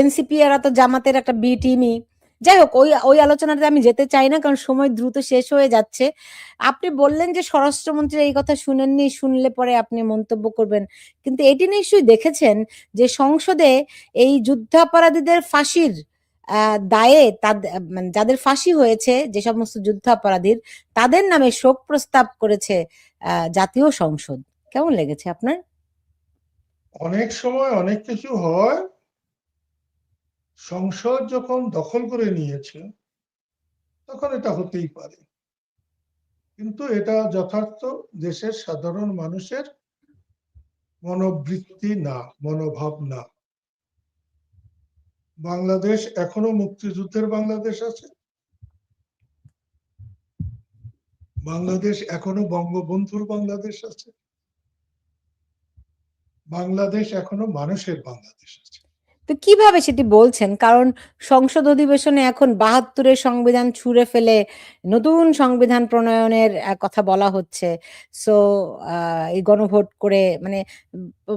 এনসিপি এরা তো জামাতের একটা বি টিমই। যাই হোক, ওই ওই আলোচনাতে আমি যেতে চাই না, কারণ সময় দ্রুত শেষ হয়ে যাচ্ছে। আপনি বললেন যে স্বরাষ্ট্রমন্ত্রী এই কথা শুনেননি, শুনলে পরে আপনি মন্তব্য করবেন, কিন্তু এটি নিশ্চয়ই দেখেছেন যে সংসদে এই যুদ্ধাপরাধীদের ফাঁসির দায়ে তাদের, মানে যাদের ফাঁসি হয়েছে, যে সমস্ত যুদ্ধাপরাধীর, তাদের নামে শোক প্রস্তাব করেছে জাতীয় সংসদ। কেমন লেগেছে আপনার? অনেক সময় অনেক কিছু হয়, সংসদ যখন দখল করে নিয়েছে তখন এটা হতেই পারে, কিন্তু এটা যথার্থ দেশের সাধারণ মানুষের মনোবৃত্তি না, মনোভাব না। বাংলাদেশ এখনো মুক্তিযুদ্ধের বাংলাদেশ আছে, বাংলাদেশ এখনো বঙ্গবন্ধুর বাংলাদেশ আছে, বাংলাদেশ এখনো মানুষের বাংলাদেশ আছে। তো কিভাবে সেটি বলছেন? কারণ সংসদ অধিবেশনে এখন ৭২-এর সংবিধান ছুঁড়ে ফেলে নতুন সংবিধান প্রণয়নের কথা বলা হচ্ছে। সো এই গণভোট করে, মানে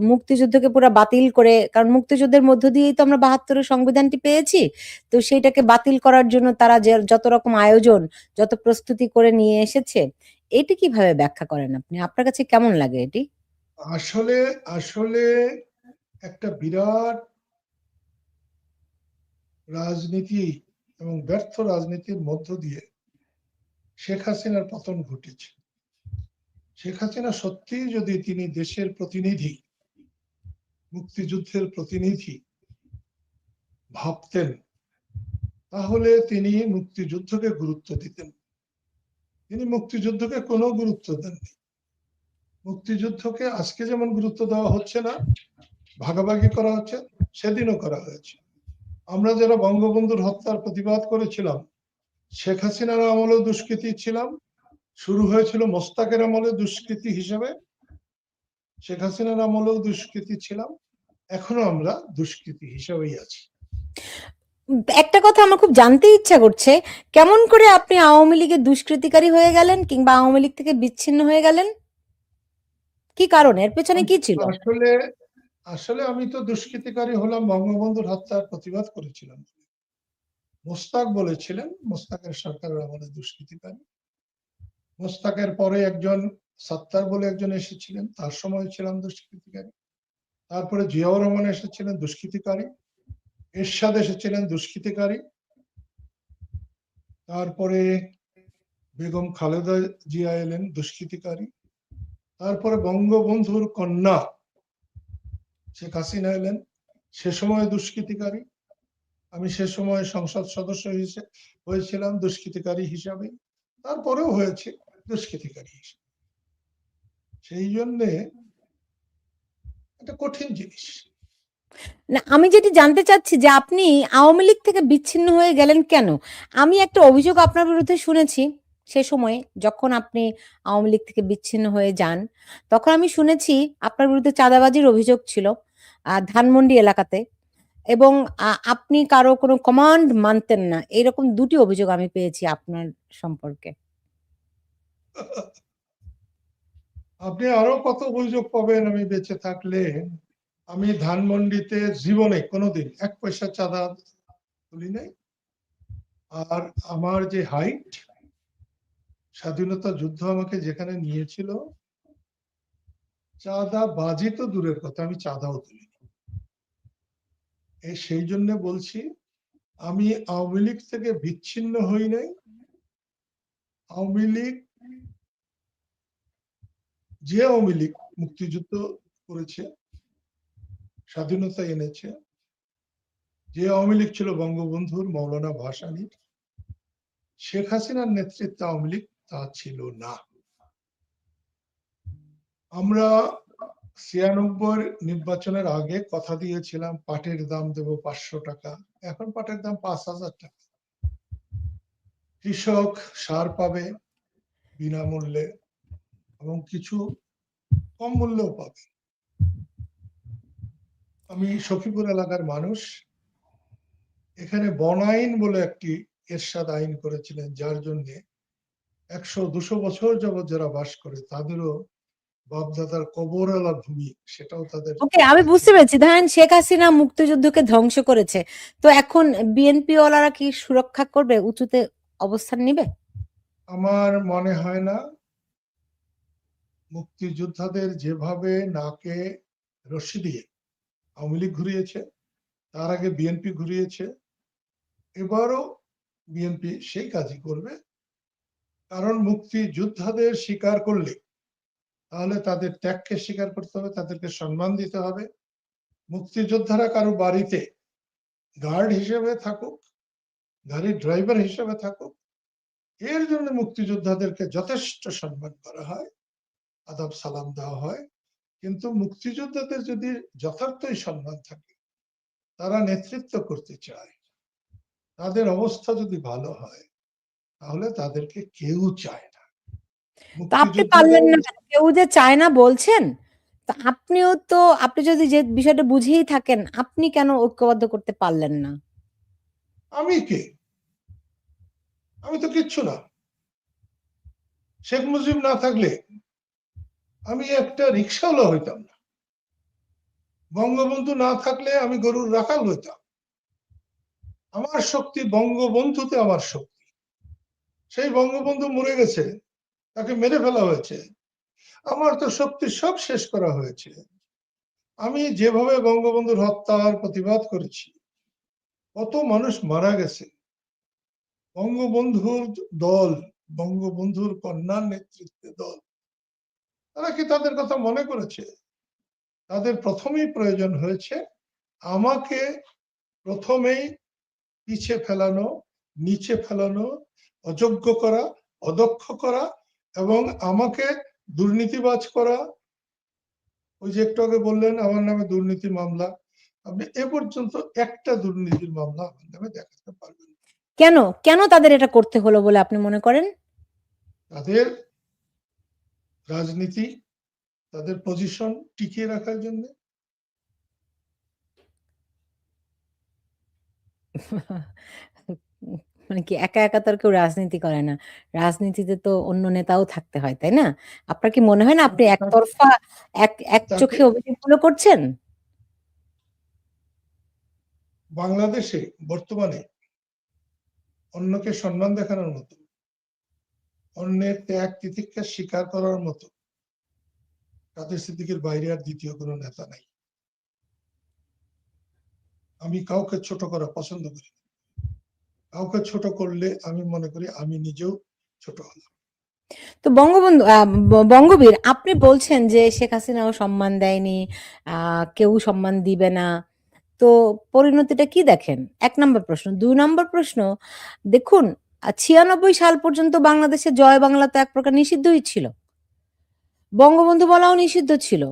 মুক্তিযুদ্ধকে পুরা বাতিল করে, কারণ মুক্তিযুদ্ধের মধ্য দিয়েই তো আমরা ৭২-এর সংবিধানটি পেয়েছি। তো সেইটাকে বাতিল করার জন্য তারা যে যত রকম আয়োজন, যত প্রস্তুতি করে নিয়ে এসেছে, এটি কিভাবে ব্যাখ্যা করেন আপনি? আপনার কাছে কেমন লাগে এটি? আসলে আসলে একটা বিরাট রাজনীতি এবং ব্যর্থ রাজনীতির মধ্য দিয়ে শেখ হাসিনার পতন ঘটেছে। শেখ হাসিনা সত্যিই যদি তিনি দেশের প্রতিনিধি, মুক্তিযুদ্ধের প্রতিনিধি ভাবতেন, তাহলে তিনি মুক্তিযুদ্ধকে গুরুত্ব দিতেন। তিনি মুক্তিযুদ্ধকে কোনো গুরুত্ব দেননি। মুক্তিযুদ্ধকে আজকে যেমন গুরুত্ব দেওয়া হচ্ছে না, ভাগাভাগি করা হচ্ছে, সেদিনও করা হয়েছে। আমরা যারা বঙ্গবন্ধুর হত্যার প্রতিবাদ করেছিলাম, শেখ হাসিনার আমলেও দুষ্কৃতী ছিলাম, শুরু হয়েছিল মোস্তাকের আমলে দুষ্কৃতী হিসেবে, শেখ হাসিনার আমলেও দুষ্কৃতী ছিলাম, এখনো আমরা দুষ্কৃতী হিসেবেই আছি। একটা কথা আমার খুব জানতে ইচ্ছা করছে, কেমন করে আপনি আওয়ামী লীগের দুষ্কৃতিকারী হয়ে গেলেন কিংবা আওয়ামী লীগ থেকে বিচ্ছিন্ন হয়ে গেলেন? কি কারণ, এর পেছনে কি ছিল? আসলে আসলে আমি তো দুষ্কৃতিকারী হলাম বঙ্গবন্ধুর হত্যার প্রতিবাদ করেছিলাম। মোস্তাক বলেছিলেন মোস্তাকের সরকারের আমলে দুষ্কৃতিকারী। মোস্তাকের পরে একজন সত্তার বলে একজন এসেছিলেন, তার সময় ছিলাম দুষ্কৃতিকারী। তারপরে জিয়াউর রহমান এসেছিলেন দুষ্কৃতিকারী, এরশাদ এসেছিলেন দুষ্কৃতিকারী, তারপরে বেগম খালেদা জিয়া এলেন দুষ্কৃতিকারী, তারপরে বঙ্গবন্ধুর কন্যা শেখ হাসিনা এলেন, সে সময় দুষ্কৃতিকারী। আমি সে সময় সংসদ সদস্য হয়েছিলাম দুষ্কৃতিকারী হিসাবে, তারপরেও হয়েছে দুষ্কৃতিকারী হিসাবে। সেই জন্যে এটা কঠিন জিনিস। না, আমি যেটি জানতে চাচ্ছি যে আপনি আওয়ামী লীগ থেকে বিচ্ছিন্ন হয়ে গেলেন কেন? আমি একটা অভিযোগ আপনার বিরুদ্ধে শুনেছি সে সময়ে, যখন আপনি আওয়ামী লীগ থেকে বিচ্ছিন্ন হয়ে যান, তখন আমি শুনেছি আপনার বিরুদ্ধে চাঁদাবাজির অভিযোগ ছিল ধানমন্ডি এলাকাতে, এবং আপনি কারো কোনো কমান্ড মানতেন না, এরকম দুটি অভিযোগ আমি পেয়েছি আপনার সম্পর্কে। আপনি আরো কত অভিযোগ পাবেন আমি বেঁচে থাকলে। আমি ধানমন্ডিতে জীবনে কোনোদিন 1 পয়সা চাঁদা তুলি নাই। আর আমার যে হাইট, স্বাধীনতা যুদ্ধ আমাকে যেখানে নিয়েছিল, চাঁদা বাজি তো দূরের কথা, আমি চাঁদাও তুলি। সেই জন্য বলছি, আমি আওয়ামী লীগ থেকে বিচ্ছিন্ন হই নাই। আওয়ামী লীগ, যে আওয়ামী লীগ মুক্তিযুদ্ধ করেছে, স্বাধীনতা এনেছে, যে আওয়ামী লীগ ছিল বঙ্গবন্ধুর, মৌলানা ভাসানীর, শেখ হাসিনার নেতৃত্বে আওয়ামী লীগ তা ছিল না। আমরা 96 নির্বাচনের আগে কথা দিয়েছিলাম পাটের দাম দেব 500 টাকা, এখন পাটের দাম 5000 টাকা। কৃষক সার পাবে বিনামূল্যে এবং কিছু কম মূল্যেও পাবে। আমি সখীপুর এলাকার মানুষ, এখানে বন আইন বলে একটি এরশাদ আইন করেছিলেন, যার জন্য 100-200 বছর যাবৎ যারা বাস করে তাদেরও বাপদাদার কবরওয়ালা ভূমি, সেটাও তাদের। ওকে, আমি বুঝতে পেরেছি। ধরেন শেখ হাসিনা মুক্তিযুদ্ধকে ধ্বংস করেছে, তো এখন বিএনপি ওয়ালারা কি সুরক্ষা করবে, উঁচুতে অবস্থান নিবে? আমার মনে হয় না। মুক্তিযোদ্ধাদের যেভাবে নাকে রশি দিয়ে আওয়ামী লীগ ঘুরিয়েছে, তার আগে বিএনপি ঘুরিয়েছে, এবারও বিএনপি সেই কাজই করবে। কারণ মুক্তিযোদ্ধাদের স্বীকার করলে তাহলে তাদের ত্যাগকে স্বীকার করতে হবে, তাদেরকে সম্মান দিতে হবে। মুক্তিযোদ্ধারা কারো বাড়িতে গার্ড হিসেবে থাকুক, গাড়ির ড্রাইভার হিসেবে থাকুক, এর জন্য মুক্তিযোদ্ধাদেরকে যথেষ্ট সম্মান করা হয়, আদাব সালাম দেওয়া হয়। কিন্তু মুক্তিযোদ্ধাদের যদি যথার্থই সম্মান থাকে, তারা নেতৃত্ব করতে চায়, তাদের অবস্থা যদি ভালো হয়, তাহলে তাদেরকে কেউ চায় না। তা আপনি পারলেন মুক্তিযোদ্ধাদের। না কেন? কেউ যে চায় না বলছেন, তা আপনিও তো, আপনি যদি যে বিষয়টা বুঝেই থাকেন, আপনি কেন ঐক্যবদ্ধ করতে পারলেন না? আমি কে? আমি তো কিচ্ছু না। শেখ মুজিব না থাকলে আমি একটা রিক্সাওয়ালা হইতাম না। বঙ্গবন্ধু না থাকলে আমি গরুর রাখাল হইতাম। আমার শক্তি বঙ্গবন্ধুতে, আমার শক্তি। সেই বঙ্গবন্ধু মরে গেছে, তাকে মেরে ফেলা হয়েছে, আমার তো শক্তি সব শেষ করা হয়েছে। আমি যেভাবে বঙ্গবন্ধুর হত্যার প্রতিবাদ করেছি, কত মানুষ মারা গেছে। বঙ্গবন্ধুর দল, বঙ্গবন্ধুর কন্যার নেতৃত্বে দল, তারা কি তাদের কথা মনে করেছে? তাদের প্রথমেই প্রয়োজন হয়েছে আমাকে প্রথমেই পিছে ফেলানো, নিচে ফেলানো, অযোগ্য করা, অদক্ষ করা এবং আমাকে দুর্নীতিবাজ করা। ওই যে একটু আগে বললেন আমার নামে দুর্নীতি মামলা, আপনি এ পর্যন্ত একটা দুর্নীতির মামলা আমার নামে দেখাতে পারবেন না। কেন কেন তাদের এটা করতে হলো বলে আপনি মনে করেন? তাদের রাজনীতি, তাদের পজিশন টিকিয়ে রাখার জন্য। মানে কি একা একা তো আর কেউ রাজনীতি করে না, রাজনীতিতে তো অন্য নেতাও থাকতে হয়, তাই না? আপনার কি মনে হয় না আপনি একতরফা এক তাকে চোখে অভিযোগগুলো করছেন? বাংলাদেশে বর্তমানে অন্যকে সম্মান দেখানোর মতো, অন্যের ত্যাগ তিতিক্ষা স্বীকার করার মতো কাদের সিদ্দিকীর বাইরে আর দ্বিতীয় কোনো নেতা নাই। আমি কাউকে ছোট করা পছন্দ করি না। কাউকে ছোট করলে আমি মনে করি আমি নিজেও ছোট হলাম। তো বঙ্গবন্ধু বঙ্গবীর, আপনি বলছেন যে শেখ হাসিনাও সম্মান দেয়নি, কেউ সম্মান দিবে না। তো পরিণতিটা কি দেখেন? ১ নম্বর প্রশ্ন। ২ নম্বর প্রশ্ন, দেখুন ৯৬ সাল পর্যন্ত বাংলাদেশে জয় বাংলা তো এক প্রকার নিষিদ্ধই ছিল। বঙ্গবন্ধু বলাও নিষিদ্ধ ছিল।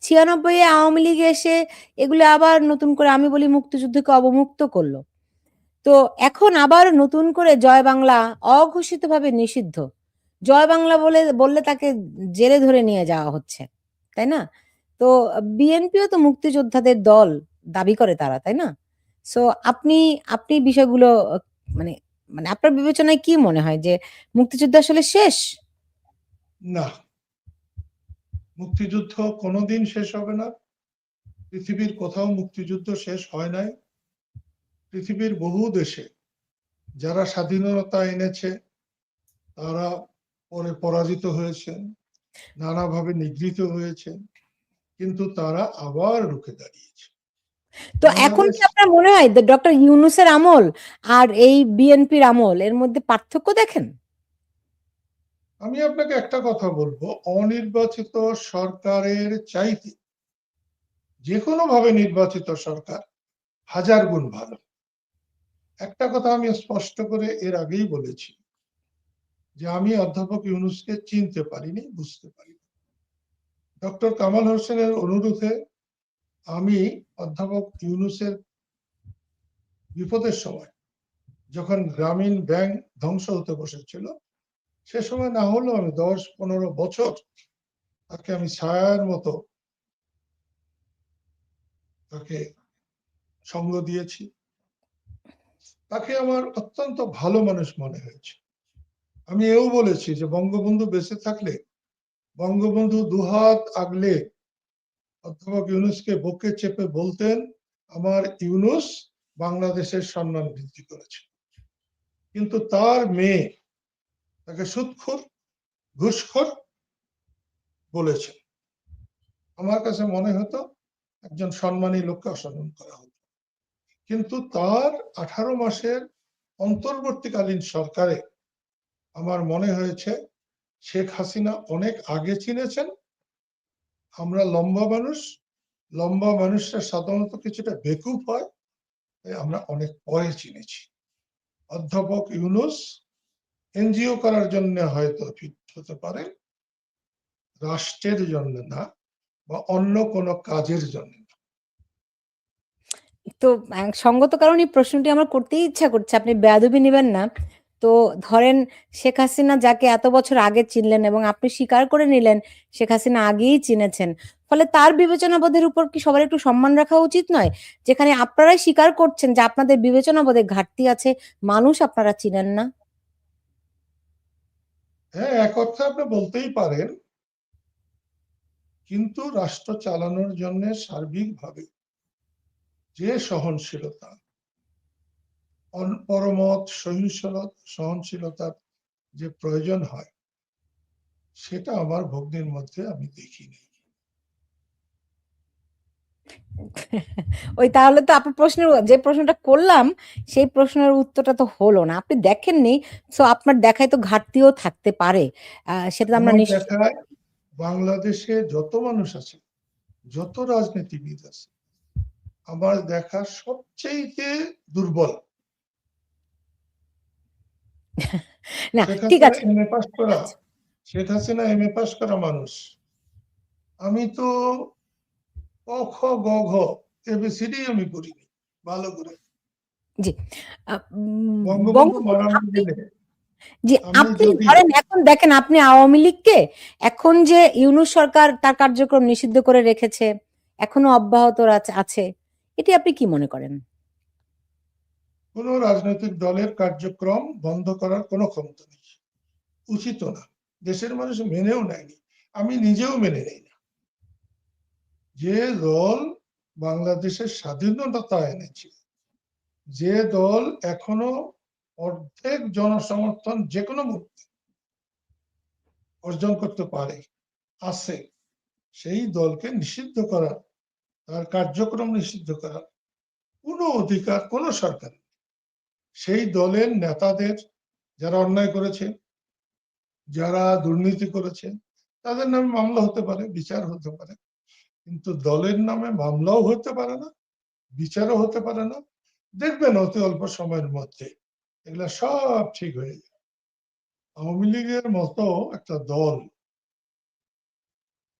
৯৬ এ আওয়ামী লীগ এসে এগুলো আবার নতুন করে আমি বলি মুক্তিযুদ্ধকে অবমুক্ত করল। তো এখন আবার নতুন করে জয় বাংলা অঘোষিতভাবে নিষিদ্ধ। জয় বাংলা বললে তাকে জেলে ধরে নিয়ে যাওয়া হচ্ছে। তাই না? তো বিএনপিও তো মুক্তিযোদ্ধাদের দল দাবি করে তারা, তাই না? সো আপনি আপনি বিষয়গুলো মানে মানে আপনার বিবেচনায় কি মনে হয় যে মুক্তিযুদ্ধ আসলে শেষ? না, মুক্তিযুদ্ধ কোনোদিন শেষ হবে না। পৃথিবীর কোথাও মুক্তিযুদ্ধ শেষ হয় নাই। পৃথিবীর বহু দেশে যারা স্বাধীনতা এনেছে তারা পরে পরাজিত হয়েছে, নানাভাবে নিগৃহীত হয়েছে, কিন্তু তারা আবার রুখে দাঁড়িয়েছে। তো এখন বাংলাদেশ, কি আপনার মনে হয় ডক্টর ইউনূসের আমল আর এই বিএনপির আমল এর মধ্যে পার্থক্য দেখেন? আমি আপনাকে একটা কথা বলবো, অনির্বাচিত সরকারের চাইতে যে কোনো ভাবে নির্বাচিত সরকার হাজার গুণ ভালো। একটা কথা আমি স্পষ্ট করে এর আগেই বলেছি যে আমি অধ্যাপক ইউনূসকে চিনতে পারিনি, বুঝতে পারিনি। ডক্টর কামাল হোসেনের অনুরোধে আমি অধ্যাপক ইউনূসের বিপদের সময়, যখন গ্রামীণ ব্যাংক ধ্বংস হতে বসেছিল, সে সময় না হলেও আমি ১০-১৫ বছর তাকে আমি ছায়ার মতো তাকে সঙ্গ দিয়েছি। তাকে আমার অত্যন্ত ভালো মানুষ মনে হয়েছে। আমি এও বলেছি যে বঙ্গবন্ধু বেঁচে থাকলে বঙ্গবন্ধু দুহাত আগলে অধ্যাপক ইউনূসকে বুকে চেপে বলতেন, আমার ইউনূস বাংলাদেশের সম্মান বৃদ্ধি করেছে। কিন্তু তার মেয়ে তাকে সুদখোর, ঘুষখোর বলেছে। আমার কাছে মনে হতো একজন সম্মানী লোককে অসম্মান করা হতো। কিন্তু তার 18 মাসের অন্তর্বর্তীকালীন সরকারে আমার মনে হয়েছে শেখ হাসিনা অনেক আগে চিনেছেন। আমরা লম্বা মানুষ, লম্বা মানুষরা সাধারণত কিছুটা বেকুব হয়, তাই আমরা অনেক পরে চিনেছি। অধ্যাপক ইউনূস এনজিও করার জন্য হয়তো ফিট হতে পারে, রাষ্ট্রের জন্য না, বা অন্য কোনো কাজের জন্য। তো সঙ্গত কারণে প্রশ্নটি আমার করতেই ইচ্ছা করছে, আপনি বেয়াদবি নেবেন না। তো ধরেন শেখ হাসিনা যাকে এত বছর আগে চিনলেন এবং আপনি স্বীকার করে নিলেন শেখ হাসিনা আগেই চিনেছেন, ফলে তার বিবেচনাবোধের উপর কি সবার একটু সম্মান রাখা উচিত নয়? যেখানে আপনারাই স্বীকার করছেন যে আপনাদের বিবেচনাবোধে ঘাটতি আছে, মানুষ আপনারা চিনেন না। হ্যাঁ, এক অর্থে আপনি বলতেই পারেন, কিন্তু রাষ্ট্র চালানোর জন্য সার্বিকভাবে যে সহনশীলতা, পরমত সহনশীলতার যে প্রয়োজন হয়, সেটা আমার ভগ্নির মধ্যে আমি দেখিনি। ওই তাহলে তো আপনার প্রশ্নের যে প্রশ্নটা করলাম সেই প্রশ্নের উত্তরটা তো হলো না। আপনি দেখেননি, সো আপনার দেখায় তো ঘাটতিও থাকতে পারে। সেটা তো আমরা আমার নিশ্চয়। দেখায় বাংলাদেশে যত মানুষ আছে, যত রাজনীতিবিদ আছে, আমার দেখা সবচেয়ে দুর্বল না, শেখ ঠিক হাসিনা আছে। এম এ পাস করা। আচ্ছা, Sheikh Hasina M A pass করা মানুষ। আমি তো ক খ গ ঘ এবিসিডি আমি করিনি ভালো করে। জি। বঙ্গবন্ধু বঙ্গবন্ধু মারার আপনি, দিনে জি, আমি আপনি যদি ধরেন এখন দেখেন আপনি আওয়ামী লীগকে এখন যে ইউনূস সরকার তার কার্যক্রম নিষিদ্ধ করে রেখেছে, এখনো অব্যাহত আছে, এটি আপনি কি মনে করেন? কোন রাজনৈতিক দলের কার্যক্রম বন্ধ করার কোনো ক্ষমতা নেই, উচিত না। দেশের মানুষ মেনেও নেয়নি, আমি নিজেও মেনে নেই না। যে দল বাংলাদেশের স্বাধীনতা এনেছে, যে দল এখনো অর্ধেক জনসমর্থন যে কোনো মুহূর্তে অর্জন করতে পারে, আছে, সেই দলকে নিষিদ্ধ করা, তার কার্যক্রম নিষিদ্ধ করা কোনো অধিকার কোনো সরকার নেই। সেই দলের নেতাদের যারা অন্যায় করেছে, যারা দুর্নীতি করেছে, তাদের নামে মামলা হতে পারে, বিচার হতে পারে, কিন্তু দলের নামে মামলাও হতে পারে না, বিচারও হতে পারে না। দেখবেন অতি অল্প সময়ের মধ্যে এগুলা সব ঠিক হয়ে যাবে। আওয়ামী লীগের মতো একটা দল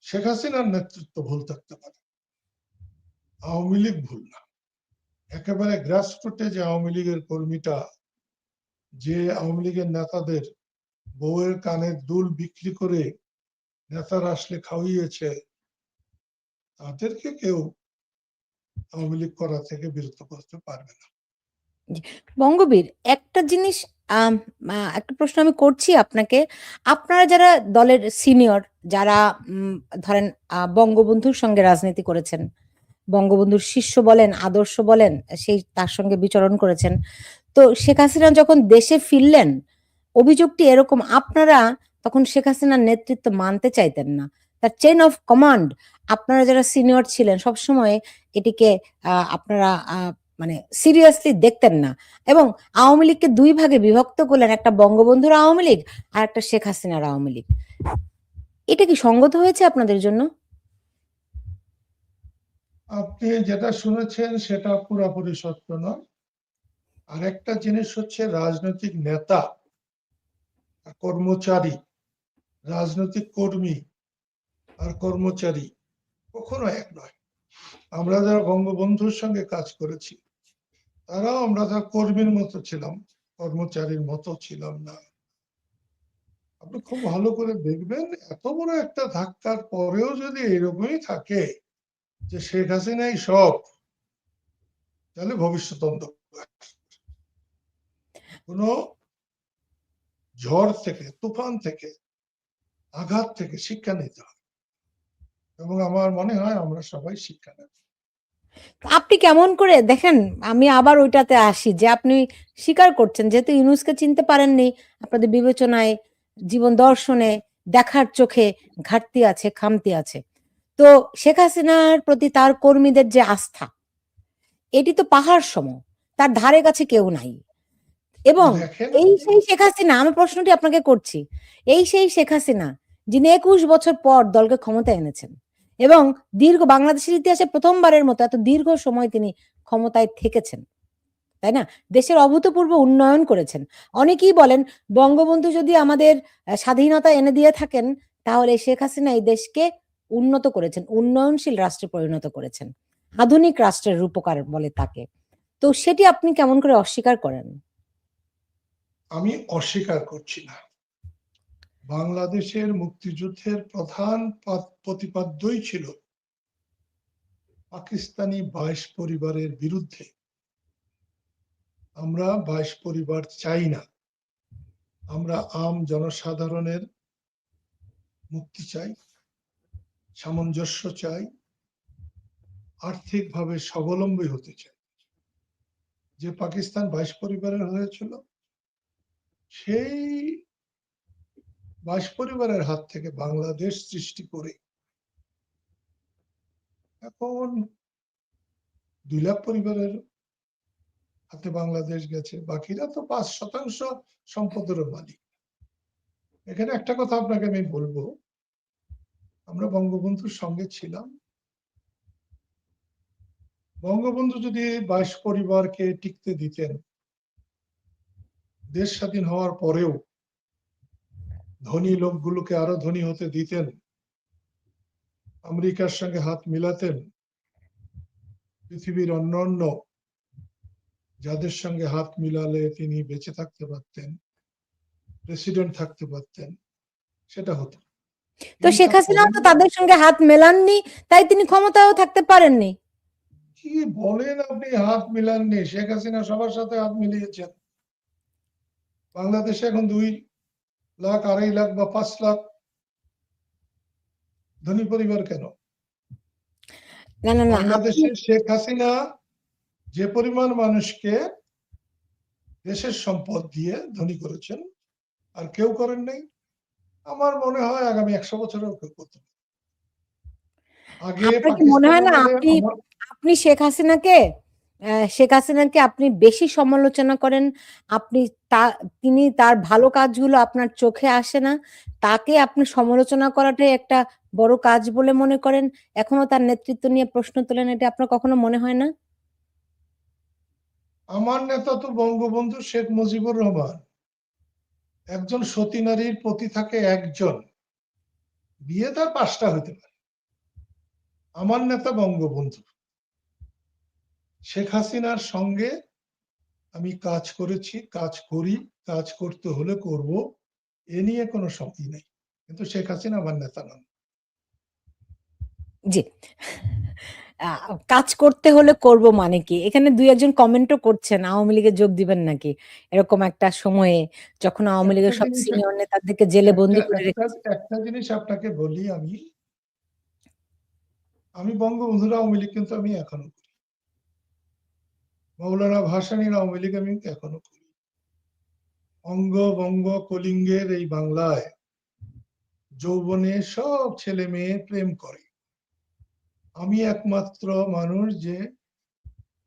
শেখ হাসিনার নেতৃত্ব ভুল থাকতে পারে, আওয়ামী লীগ ভুল না। একেবারে গ্রাসরুটে যে আওয়ামী লীগের কর্মীটা, যে আওয়ামী লীগের নেতাদের বউয়ের কানের দুল বিক্রি করে নেতারা আসলে খাওয়িয়েছে, তাদেরকে কেউ আওয়ামী লীগ করা থেকে বিরত করতে পারবে না। জি। বঙ্গবীর, একটা জিনিস, একটা প্রশ্ন আমি করছি আপনাকে। আপনারা যারা দলের সিনিয়র, যারা ধরেন বঙ্গবন্ধুর সঙ্গে রাজনীতি করেছেন, বঙ্গবন্ধুর শিষ্য বলেন, আদর্শ বলেন, সেই তার সঙ্গে বিচরণ করেছেন। তো শেখ হাসিনা যখন দেশে ফিরলেন, অভিযোগটি এরকম, আপনারা তখন শেখ হাসিনার নেতৃত্ব মানতে চাইতেন না। তার চেইন অফ কমান্ড, আপনারা যারা সিনিয়র ছিলেন সবসময় এটিকে আপনারা মানে সিরিয়াসলি দেখতেন না, এবং আওয়ামী লীগকে দুই ভাগে বিভক্ত করলেন, একটা বঙ্গবন্ধুর আওয়ামী লীগ আর একটা শেখ হাসিনার আওয়ামী লীগ। এটা কি সঙ্গত হয়েছে আপনাদের জন্য? আপনি যেটা শুনেছেন সেটা পুরোপুরি সত্য নয়। আর একটা জিনিস হচ্ছে রাজনৈতিক নেতা, কর্মচারী, রাজনৈতিক কর্মী আর কর্মচারী কখনো এক নয়। আমরা যারা বঙ্গবন্ধুর সঙ্গে কাজ করেছি, তারাও আমরা যারা কর্মীর মতো ছিলাম, কর্মচারীর মতো ছিলাম না। আপনি খুব ভালো করে দেখবেন, এত বড় একটা ধাক্কার পরেও যদি এরকমই থাকে যে শেখ হাসিনাই সব, তাহলে ভবিষ্যৎ অন্ধকার। কোনো ঝড় থেকে, তুফান থেকে, আঘাত থেকে শিক্ষা নিতে হয়, এবং আমার মনে হয় আমরা সবাই শিক্ষা নেব। আপনি কেমন করে দেখেন, আমি আবার ওইটাতে আসি যে আপনি স্বীকার করছেন যেহেতু ইউনূসকে চিনতে পারেননি, আপনাদের বিবেচনায়, জীবন দর্শনে, দেখার চোখে ঘাটতি আছে, খামতি আছে। তো শেখ হাসিনার প্রতি তার কর্মীদের যে আস্থা, এটি তো পাহাড় সম, তার ধারে কাছে কেউ নাই। এবং দেখেন, এই সেই শেখ হাসিনা, আমি প্রশ্নটি আপনাকে করছি, এই সেই শেখ হাসিনা যিনি ২১ বছর পর দলকে ক্ষমতায় এনেছেন, এবং দীর্ঘ বাংলাদেশের ইতিহাসে প্রথমবারের মতো এত দীর্ঘ সময় তিনি ক্ষমতায় থেকেছেন, তাই না? দেশের অভূতপূর্ব উন্নয়ন করেছেন। অনেকেই বলেন বঙ্গবন্ধু যদি আমাদের স্বাধীনতা এনে দিয়ে থাকেন, তাহলে শেখ হাসিনা এই দেশকে উন্নত করেছেন, উন্নয়নশীল রাষ্ট্রে পরিণত করেছেন, আধুনিক রাষ্ট্রের রূপকার বলে তাকে। তো সেটি আপনি কেমন করে অস্বীকার করেন? আমি অস্বীকার করছি না। বাংলাদেশের মুক্তিযুদ্ধের প্রধান প্রতিপাদ্যই ছিল পাকিস্তানি ২২ পরিবারের বিরুদ্ধে। আমরা ২২ পরিবার চাই না, আমরা আম জনসাধারণের মুক্তি চাই, সামঞ্জস্য চাই, আর্থিকভাবে স্বাবলম্বী হতে চাই। যে পাকিস্তান ২২ পরিবারের হয়েছিল, সেই ২২ পরিবারের হাত থেকে বাংলাদেশ সৃষ্টি করে এখন 2 লাখ পরিবারের হাতে বাংলাদেশ গেছে, বাকিরা তো 5% সম্পদেরও মালিক। এখানে একটা কথা আপনাকে আমি বলবো, আমরা বঙ্গবন্ধুর সঙ্গে ছিলাম। বঙ্গবন্ধু যদি 22 পরিবারকে টিকতে দিতেন, দেশ স্বাধীন হওয়ার পরেও ধনী লোকগুলোকে আরো ধনী হতে দিতেন, আমেরিকার সঙ্গে হাত মিলাতেন, পৃথিবীর অন্যান্য যাদের সঙ্গে হাত মিলালে তিনি বেঁচে থাকতে পারতেন, প্রেসিডেন্ট থাকতে পারতেন, সেটা হতো। তো শেখ হাসিনাও তো তাদের সঙ্গে হাত মেলাননি, তাই তিনি ক্ষমতায়ও থাকতে পারেননি। কি বলেন আপনি? হাত মিলাননি? শেখ হাসিনা সবার সাথে হাত মিলিয়েছেন। বাংলাদেশে এখন 2 লাখ, 2.5 লাখ বা 5 লাখ ধনী পরিবার কেন? না না না, বাংলাদেশে শেখ হাসিনা যে পরিমাণ মানুষকে দেশের সম্পদ দিয়ে ধনী করেছেন, আর কেউ করেন নাই। আমার মনে হয় আগামী 100 বছরেও কেউ করতে পারবে। আগে আপনার কি মনে হয় না আপনি শেখ হাসিনাকে আপনি বেশি সমালোচনা করেন? আপনি তিনি তার ভালো কাজগুলো আপনার চোখে আসে না, তাকে আপনি সমালোচনা করাটাই একটা বড় কাজ বলে মনে করেন, এখনো তার নেতৃত্ব নিয়ে প্রশ্ন তোলেন, এটা আপনার কখনো মনে হয় না? আমার নেতা তো বঙ্গবন্ধু শেখ মুজিবুর রহমান। একজন সতী নারীর পতি থাকে একজন, বিয়ে তার 5টা হইতে পারে। আমার নেতা বঙ্গবন্ধু। শেখ হাসিনার সঙ্গে আমি কাজ করেছি, কাজ করি, কাজ করতে হলে করব, এ নিয়ে কোনো সন্দেহ নেই। কিন্তু শেখ হাসিনা আমার নেতা নন। জি। কাজ করতে হলে করব মানে কি? এখানে 2-1 কমেন্টও করছেন আওয়ামী লীগে যোগ দিবেন নাকি? এরকম একটা সময়ে যখন আওয়ামী লীগের সব সিনিয়র নেতাদেরকে জেলে বন্দি করে রেখেছে। একটা জিনিস আপনাকে বলি, আমি বঙ্গবন্ধুর আওয়ামী লীগ কিন্তু আমি এখনো করি। মৌলানা ভাসানীর আওয়ামী লীগ আমি এখনো করি। অঙ্গ বঙ্গ কলিঙ্গের এই বাংলায় যৌবনে সব ছেলে মেয়ে প্রেম করে। আমি একমাত্র মানুষ যে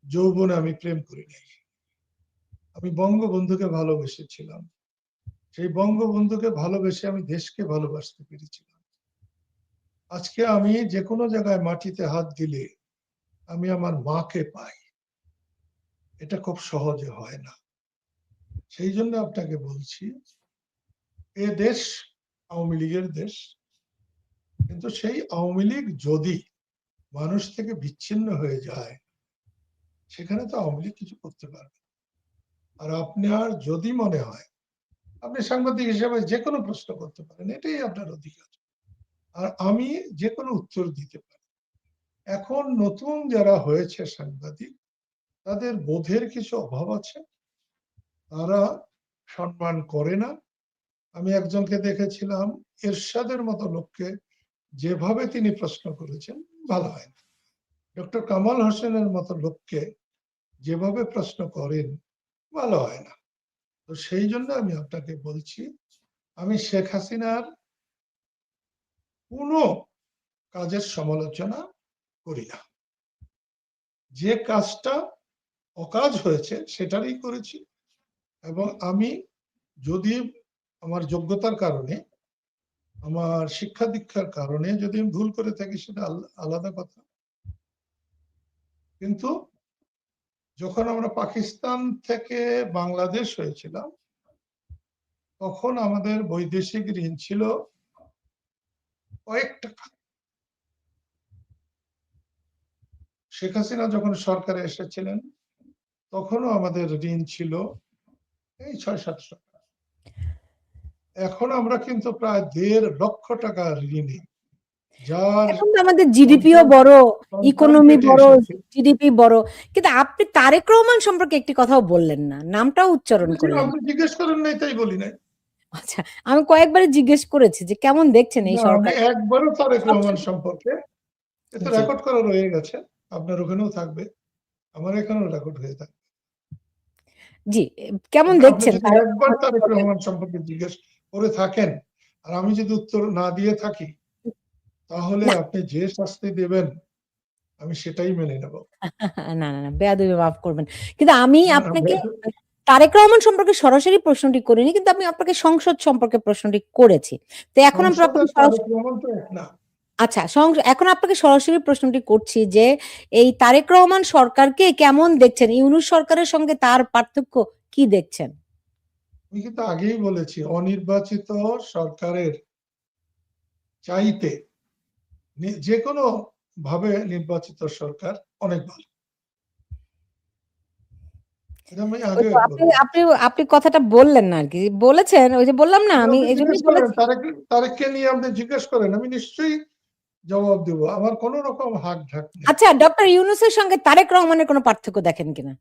যৌবনে আমি প্রেম করি নাই। আমি বঙ্গবন্ধুকে ভালোবেসেছিলাম। সেই বঙ্গবন্ধুকে ভালোবেসে আমি দেশকে ভালোবাসতে পেরেছিলাম। আজকে আমি যে কোনো জায়গায় মাটিতে হাত দিলে আমি আমার মাকে পাই। এটা খুব সহজে হয় না। সেই জন্য আপনাকে বলছি, এ দেশ আওয়ামী লীগের দেশ, কিন্তু সেই আওয়ামী লীগ যদি মানুষ থেকে বিচ্ছিন্ন হয়ে যায়, সেখানে তো আওয়ামী লীগ কিছু করতে পারবে। আর আপনার যদি মনে হয়, আপনি সাংবাদিক হিসেবে যে কোনো প্রশ্ন করতে পারেন, এটাই আপনার অধিকার। আর আমি যে কোনো উত্তর দিতে পারি। এখন নতুন যারা হয়েছে সাংবাদিক, তাদের বোধের কিছু অভাব আছে, তারা সম্মান করে না। আমি একজনকে দেখেছিলাম, এরশাদের মতো লোককে যেভাবে তিনি প্রশ্ন করেছেন, ভালো হয় না। ডক্টর কামাল হোসেনের মতো লোককে যেভাবে প্রশ্ন করেন, ভালো হয় না। তো সেই জন্য আমি আপনাকে বলছি, আমি শেখ হাসিনার কোনো কাজের সমালোচনা করি না। যে কাজটা অকাজ হয়েছে সেটারই করেছি। এবং আমি যদি আমার যোগ্যতার কারণে, আমার শিক্ষা দীক্ষার কারণে যদি আমি ভুল করে থাকি, সেটা আলাদা কথা। কিন্তু যখন আমরা পাকিস্তান থেকে বাংলাদেশ হয়েছিলাম, তখন আমাদের বৈদেশিক ঋণ ছিল কয়েক টাকা। শেখ হাসিনা যখন সরকারে এসেছিলেন, তখনও আমাদের ঋণ ছিল এই 600-700 টাকা। এখন আমরা কিন্তু প্রায় 1.5 লক্ষ টাকা ঋণী, যার এখন তো আমাদের জিডিপিও বড়, ইকোনমি বড়, জিডিপি বড়, কিন্তু আপনি তারেক রহমান সম্পর্কে একটি কথাও বললেন না, নামটাও উচ্চারণ করলেন। আপনি জিজ্ঞেস করেন নাই তাই বলি নাই। আচ্ছা, আমি কয়েকবারই জিজ্ঞেস করেছি যে কেমন দেখছেন এই সরকার। আমি একবারও তারেক রহমান সম্পর্কে, এটা রেকর্ড করা রয়ে গেছে, আপনার ওখানেও থাকবে, আমার এখানেও রেকর্ড হয়ে থাকবে। জি, কেমন দেখছেন? একবার তারেক রহমান সম্পর্কে জিজ্ঞেস করে থাকেন আর আমি যদি উত্তর না দিয়ে থাকি, তাহলে আপনি যে শাস্তি দেবেন আমি সেটাই মেনে নেব। না, না, না, বেয়াদবি মাফ করবেন। কিন্তু আমি না, না, আপনাকে তারেক রহমান সম্পর্কে সরাসরি প্রশ্নটি করিনি। কিন্তু আমি আপনাকে সংসদ সম্পর্কে প্রশ্নটি করেছি। তো এখন আমি সংসদ আপনাকে আর তারেক রহমান তো এক না। আচ্ছা, এখন আপনাকে সরাসরি প্রশ্নটি করছি যে, এই তারেক রহমান সরকারকে কেমন দেখছেন? ইউনূস সরকারের সঙ্গে তার পার্থক্য কি দেখছেন? আমি কিন্তু আগেই বলেছি, অনির্বাচিত সরকারের চাইতে যে কোনো ভাবে নির্বাচিত সরকার অনেক ভালো। এটা আমি ওই আগে তো একবার বলেছি। আপনি কথাটা বললেন না আরকি। বলেছেন, ওই যে বললাম না, আমি আপনি জিজ্ঞেস এজন্যই করেন, বলেছি। তারেককে নিয়ে আপনি জিজ্ঞেস করেন, আমি নিশ্চয়ই জবাব দেব। আমার কোন রকম হাক ঢাক নেই। আচ্ছা, ডক্টর ইউনূসের সঙ্গে তারেক রহমানের কোনো পার্থক্য দেখেন কিনা?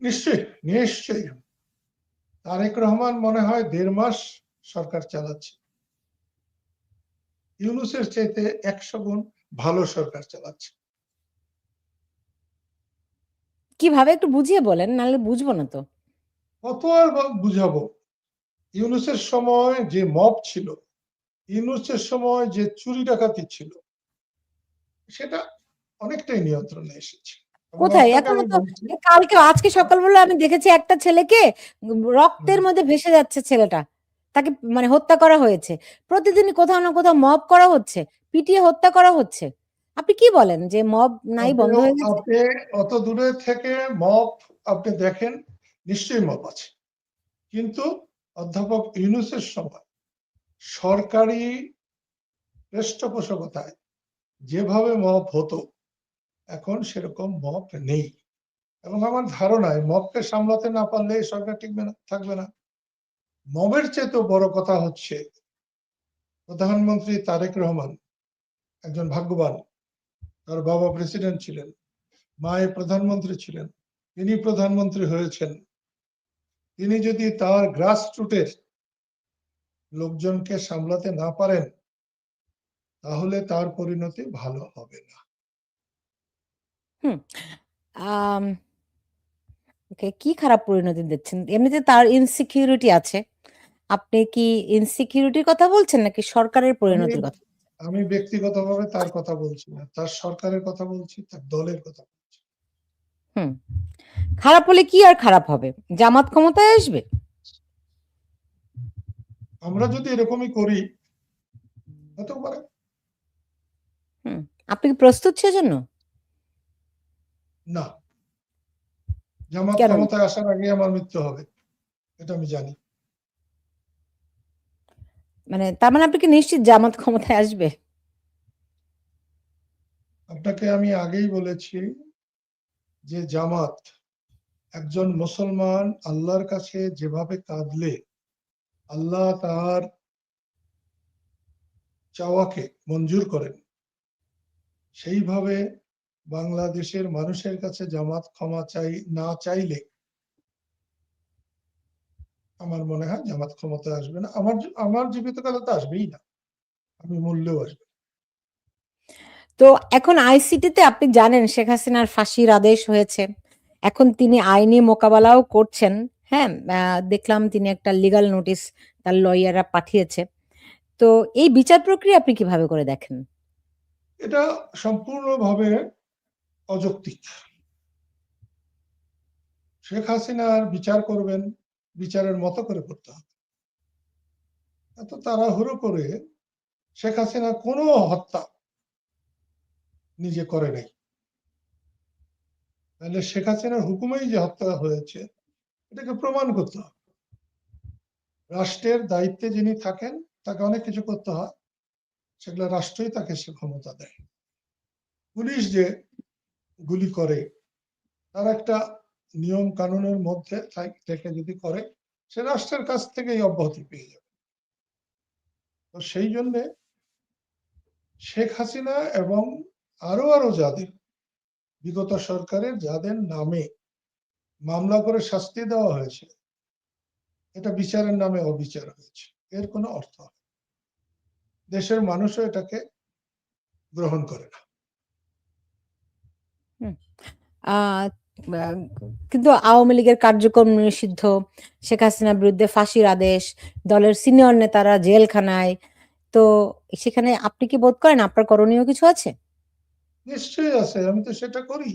নিশ্চয়ই, নিশ্চয়ই। তারেক রহমান মনে হয় ১.৫ মাস সরকার চালাচ্ছে। ইউনূসের চাইতে ১০০ গুণ ভালো সরকার চালাচ্ছে। কিভাবে একটু বুঝিয়ে বলেন, নাহলে বুঝবো না তো। কত আর বুঝাবো? ইউনূসের সময় যে মব ছিল, ইউনূসের সময় যে চুরি ডাকাতি ছিল, সেটা অনেকটাই নিয়ন্ত্রণে এসেছে। এবং কোথায়? আপনাকে এখনো আমি তো বলছি, আজকে সকালবেলা আমি দেখেছি একটা ছেলেকে রক্তের মধ্যে ভেসে যাচ্ছে ছেলেটা। তাকে মানে হত্যা করা হয়েছে। প্রতিদিনই কোথাও না কোথাও মব করা হচ্ছে, পিটিয়ে হত্যা করা হচ্ছে। আপনি কি বলেন যে মব নাই, আপনি বন্ধ হয়ে গেছে? আপনি অত দূরে থেকে মব আপনি দেখেন, নিশ্চয়ই মব আছে। কিন্তু অধ্যাপক ইউনূসের সময় সরকারি পৃষ্ঠপোষকতায় যেভাবে মব হতো, এখন সেরকম মব নেই। এবং আমার ধারণায় মবকে সামলাতে না পারলে এই সরকার টিকবে না, থাকবে না। মবের চেয়েও বড় কথা হচ্ছে, প্রধানমন্ত্রী তারেক রহমান একজন ভাগ্যবান। তার বাবা প্রেসিডেন্ট ছিলেন, মায়ে প্রধানমন্ত্রী ছিলেন, তিনি প্রধানমন্ত্রী হয়েছেন। তিনি যদি তার গ্রাসরুটের লোকজনকে সামলাতে না পারেন, তাহলে তার পরিণতি ভালো হবে না। হুম। আম ওকে, কি খারাপ পরিণতি দিচ্ছেন? এমনিতে তার ইনসিকিউরিটি আছে। আপনি কি ইনসিকিউরিটির কথা বলছেন নাকি সরকারের আমি পরিণতির কথা? আমি ব্যক্তিগতভাবে তার কথা বলছি না, তার সরকারের কথা বলছি, তার দলের কথা বলছি। হুম। খারাপ হলে কি আর খারাপ হবে? জামাত ক্ষমতায় আসবে? আমরা যদি এরকমই করি, হতে পারে। হুম। আপনি কি প্রস্তুত সেজন্য? না, জামাত কেন? ক্ষমতায় আসার আগে আমার মৃত্যু হবে, এটা আমি জানি। মানে তার মানে আপনি কি নিশ্চিত জামাত ক্ষমতায় আসবে? আপনাকে আমি আগেই বলেছি যে জামাত একজন মুসলমান আল্লাহর কাছে যেভাবে কাঁদলে আল্লাহ তার চাওয়াকে মঞ্জুর করেন, সেইভাবে বাংলাদেশের মানুষের কাছে জামাত ক্ষমা না চাইলে আমার মনে হয় জামাত ক্ষমতায় আসবে না। আমার জীবিতকালে তো আসবেই না, আমি মরলেও আসবে। তো এখন আইসিটিতে আপনি জানেন শেখ হাসিনার ফাঁসির আদেশ হয়েছে। এখন তিনি আইনি মোকাবেলাও করছেন। হ্যাঁ? দেখলাম তিনি একটা লিগ্যাল নোটিস তার লয়াররা পাঠিয়েছে। তো এই বিচার প্রক্রিয়া আপনি কিভাবে করে দেখেন? এটা সম্পূর্ণভাবে অযৌক্তিক। শেখ হাসিনার বিচার করবেন, বিচারের মতো করে করতে হবে। এত তাড়াহুড়ো করে শেখ হাসিনা কোনো হত্যা নিজে করে নাই। তাহলে শেখ হাসিনার হুকুমেই যে হত্যা হয়েছে, এটাকে প্রমাণ করতে হবে। রাষ্ট্রের দায়িত্বে যিনি থাকেন, তাকে অনেক কিছু করতে হয়, সেগুলো রাষ্ট্রই তাকে সে ক্ষমতা দেয়। পুলিশ যে গুলি করে, তার একটা নিয়ম কানুনের মধ্যে থেকে যদি করে, সে রাষ্ট্রের কাছ থেকেই অব্যাহতি পেয়ে যাবে। তো সেই জন্যে শেখ হাসিনা এবং আরো যাদের বিগত সরকারের যাদের নামে মামলা করে শাস্তি দেওয়া হয়েছে, এটা বিচারের নামে অবিচার হয়েছে, এর কোনো অর্থ হয় না। দেশের মানুষও এটাকে গ্রহণ করে না। হুম। আ আ কিন্তু আওয়ামী লীগের কার্যক্রম নিষিদ্ধ, শেখ হাসিনার বিরুদ্ধে ফাঁসির আদেশ, দলের সিনিয়র নেতারা জেলখানায়। তো সেখানে আপনি কি বোধ করেন আপনার করণীয় কিছু আছে? নিশ্চয়ই আছে, আমি তো সেটা করি।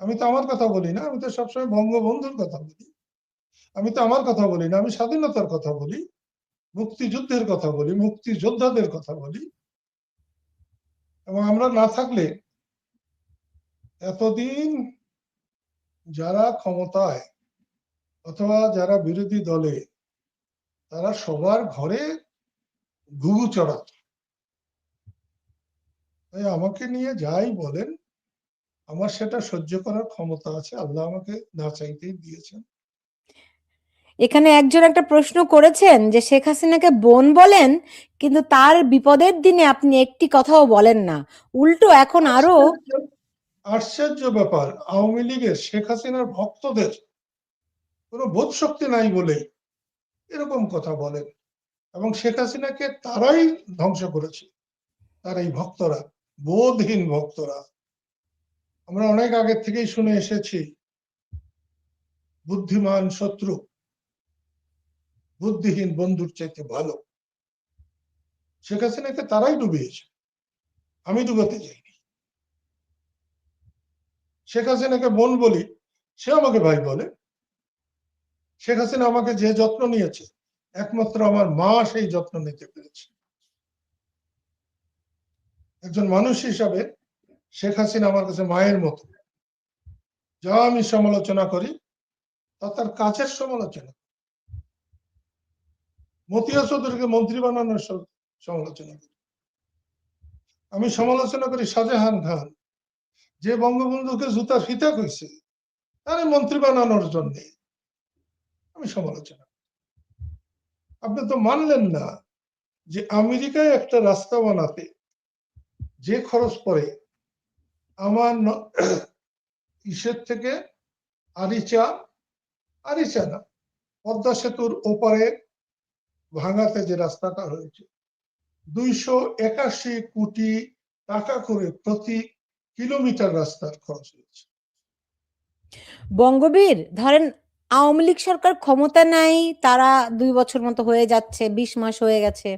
আমি তো আমার কথা বলি না, আমি তো সবসময় বঙ্গবন্ধুর কথা বলি। আমি তো আমার কথা বলি না, আমি স্বাধীনতার কথা বলি, মুক্তিযুদ্ধের কথা বলি, মুক্তিযোদ্ধাদের কথা বলি। এবং আমরা না থাকলে এতদিন যারা ক্ষমতায় অথবা যারা বিরোধী দলে, তারা সবার ঘরে ঘুঘু চড়াত। তাই আমাকে নিয়ে যাই বলেন, আমার সেটা সহ্য করার ক্ষমতা আছে, আল্লাহ আমাকে না চাইতেই দিয়েছেন। এখানে একজন একটা প্রশ্ন করেছেন যে শেখ হাসিনাকে বোন বলেন, কিন্তু তার বিপদের দিনে আপনি একটি কথাও বলেন না, উল্টো এখন আরো। আশ্চর্য, আশ্চর্য ব্যাপার, আওয়ামী লীগের শেখ হাসিনার ভক্তদের কোনো বোধ শক্তি নাই বলে এরকম কথা বলেন। এবং শেখ হাসিনাকে তারাই ধ্বংস করেছে, তার এই ভক্তরা, বোধহীন ভক্তরা। আমরা অনেক আগে থেকেই শুনে এসেছি, বুদ্ধিমান শত্রু বুদ্ধিহীন বন্ধুর চাইতে ভালো। শেখ হাসিনাকে তারাই ডুবিয়েছে, আমি ডুবাতে যাইনি। শেখ হাসিনাকে বোন বলি, সে আমাকে ভাই বলে। শেখ হাসিনা আমাকে যে যত্ন নিয়েছে, একমাত্র আমার মা সেই যত্ন নিতে পেরেছে। একজন মানুষ হিসাবে শেখ হাসিনা আমার কাছে মায়ের মতো। যা আমি সমালোচনা করি তা তার কাজের সমালোচনা। মতিয়া চৌধুরীকে মন্ত্রী বানানোর সমালোচনা করি। আমি সমালোচনা করি শাহজাহান খান, যে বঙ্গবন্ধুকে জুতা ফিতা কইছে, তারে মন্ত্রী বানানোর জন্য আমি সমালোচনা। আপনি তো মানলেন না যে আমেরিকায় একটা রাস্তা বানাতে যে খরচ পড়ে, আমার ইসের থেকে আরিচা, আরিচা না, পদ্মা সেতুর ওপারে ভাঙাতে যে রাস্তাটা হয়েছে, 281 কোটি টাকা করে প্রতি কিলোমিটার রাস্তার খরচ হয়েছে। বঙ্গবীর ধরেন, আওয়ামী লীগ সরকার ক্ষমতা নাই, তারা 2 বছর মতো হয়ে যাচ্ছে, 20 মাস হয়ে গেছে,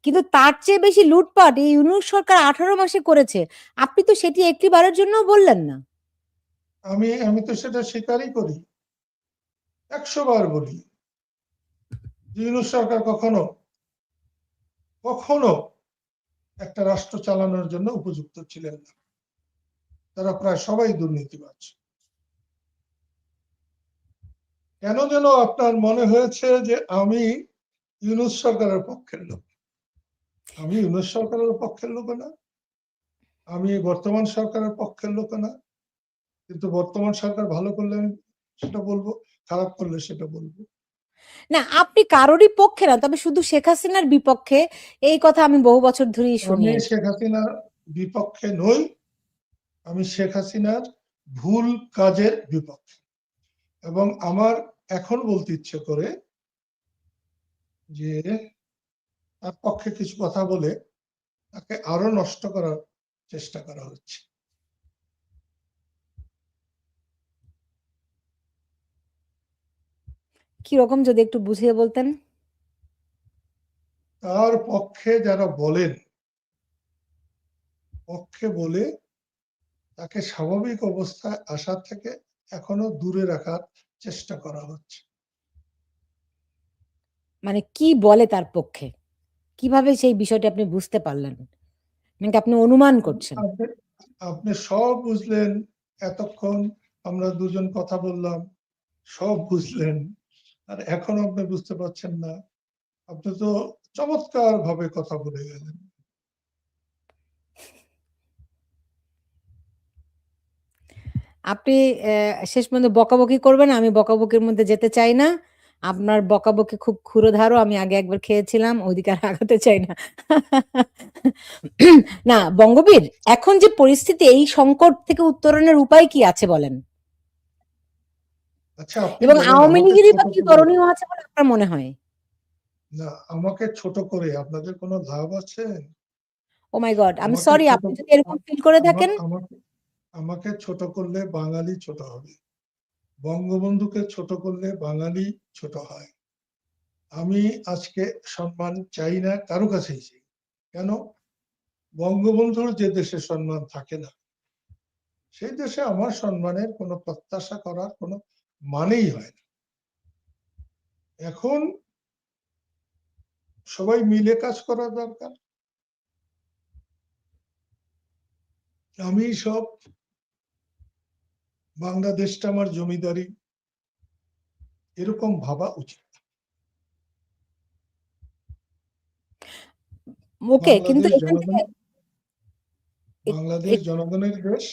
কিন্তু তার চেয়ে বেশি লুটপাট এই ইউনূস সরকার 18 মাসে করেছে। আপনি তো সেটি একটি বারের জন্য বললেন না। আমি তো সেটা স্বীকারই করি, 100 বার বলি। ইউনূস সরকার কখনো কখনো একটা রাষ্ট্র চালানোর জন্য উপযুক্ত ছিলেন না। তারা প্রায় সবাই দুর্নীতিবাজ। কেন যেন আপনার মনে হয়েছে যে আমি ইউনূস সরকারের পক্ষের লোক। আমি ইউনূস সরকারের পক্ষের লোক না, আমি বর্তমান সরকারের পক্ষের লোক না। কিন্তু বর্তমান সরকার ভালো করলে আমি সেটা বলবো, খারাপ করলে সেটা বলবো। না, আপনি কারোরই পক্ষে না, তবে শুধু শেখ হাসিনার বিপক্ষে, এই কথা আমি বহু বছর ধরেই শুনি আমি আর কি। শেখ হাসিনার বিপক্ষে নই, আমি শেখ হাসিনার ভুল কাজের বিপক্ষে। এবং আমার এখন বলতে ইচ্ছে করে যে তার পক্ষে কিছু কথা বলে তাকে আরো নষ্ট করার চেষ্টা করা হচ্ছে। কি রকম, যদি একটু বুঝিয়ে বলতেন। তার পক্ষে যারা বলেন, পক্ষে বলে তাকে স্বাভাবিক অবস্থায় আসা থেকে এখনো দূরে রাখার চেষ্টা করা হচ্ছে। মানে কি বলে তার পক্ষে, কিভাবে সেই বিষয়টি আপনি বুঝতে পারলেন, নাকি আপনি অনুমান করছেন? আপনি আপনি সব বুঝলেন, এতক্ষণ আমরা দুজন কথা বললাম, সব বুঝলেন, আর এখনো আপনি বুঝতে পারছেন না? আপনি তো চমৎকার ভাবে কথা বলে গেলেন। আপনি শেষ পর্যন্ত বকাবকি করবেন, আমি বকাবকির মধ্যে যেতে চাই না। আপনার বকাবকি খুব ক্ষুরধারও, আমি আগে একবার খেয়েছিলাম, ওইদিকে আর আগাতে চাই না। না বঙ্গবীর, এখন যে পরিস্থিতি, এই সংকট থেকে উত্তরণের উপায় কি আছে বলেন? আচ্ছা, আপনি এবং বলেন আওয়ামী আমাকে লীগেরই ছোট বা কি করে। করণীয় আছে বলে আপনার মনে হয়? না, আমাকে ছোট করে আপনাদের কোনো লাভ আছে? ও মাই গড, আমি আমাকে সরি, ছোট, আপনি যদি এরকম ফিল করে থাকেন। আমাকে আমাকে ছোট করলে বাঙালি ছোট হবে, বঙ্গবন্ধুকে ছোট করলে বাঙালি ছোট হয়। আমি আজকে সম্মান চাই না, কারো কাছেই চাই। কেন? বঙ্গবন্ধুর যে দেশে সম্মান থাকে না, সেই দেশে আমার সম্মানের কোনো প্রত্যাশা করার কোনো মানেই হয় না। এখন সবাই মিলে কাজ করা দরকার। আমি সব, বাংলাদেশটা আমার জমিদারি, এরকম ভাবা উচিত। ওকে, কিন্তু বাংলাদেশ এখান থেকে জনগণ, বাংলাদেশ এ- জনগণের দেশ,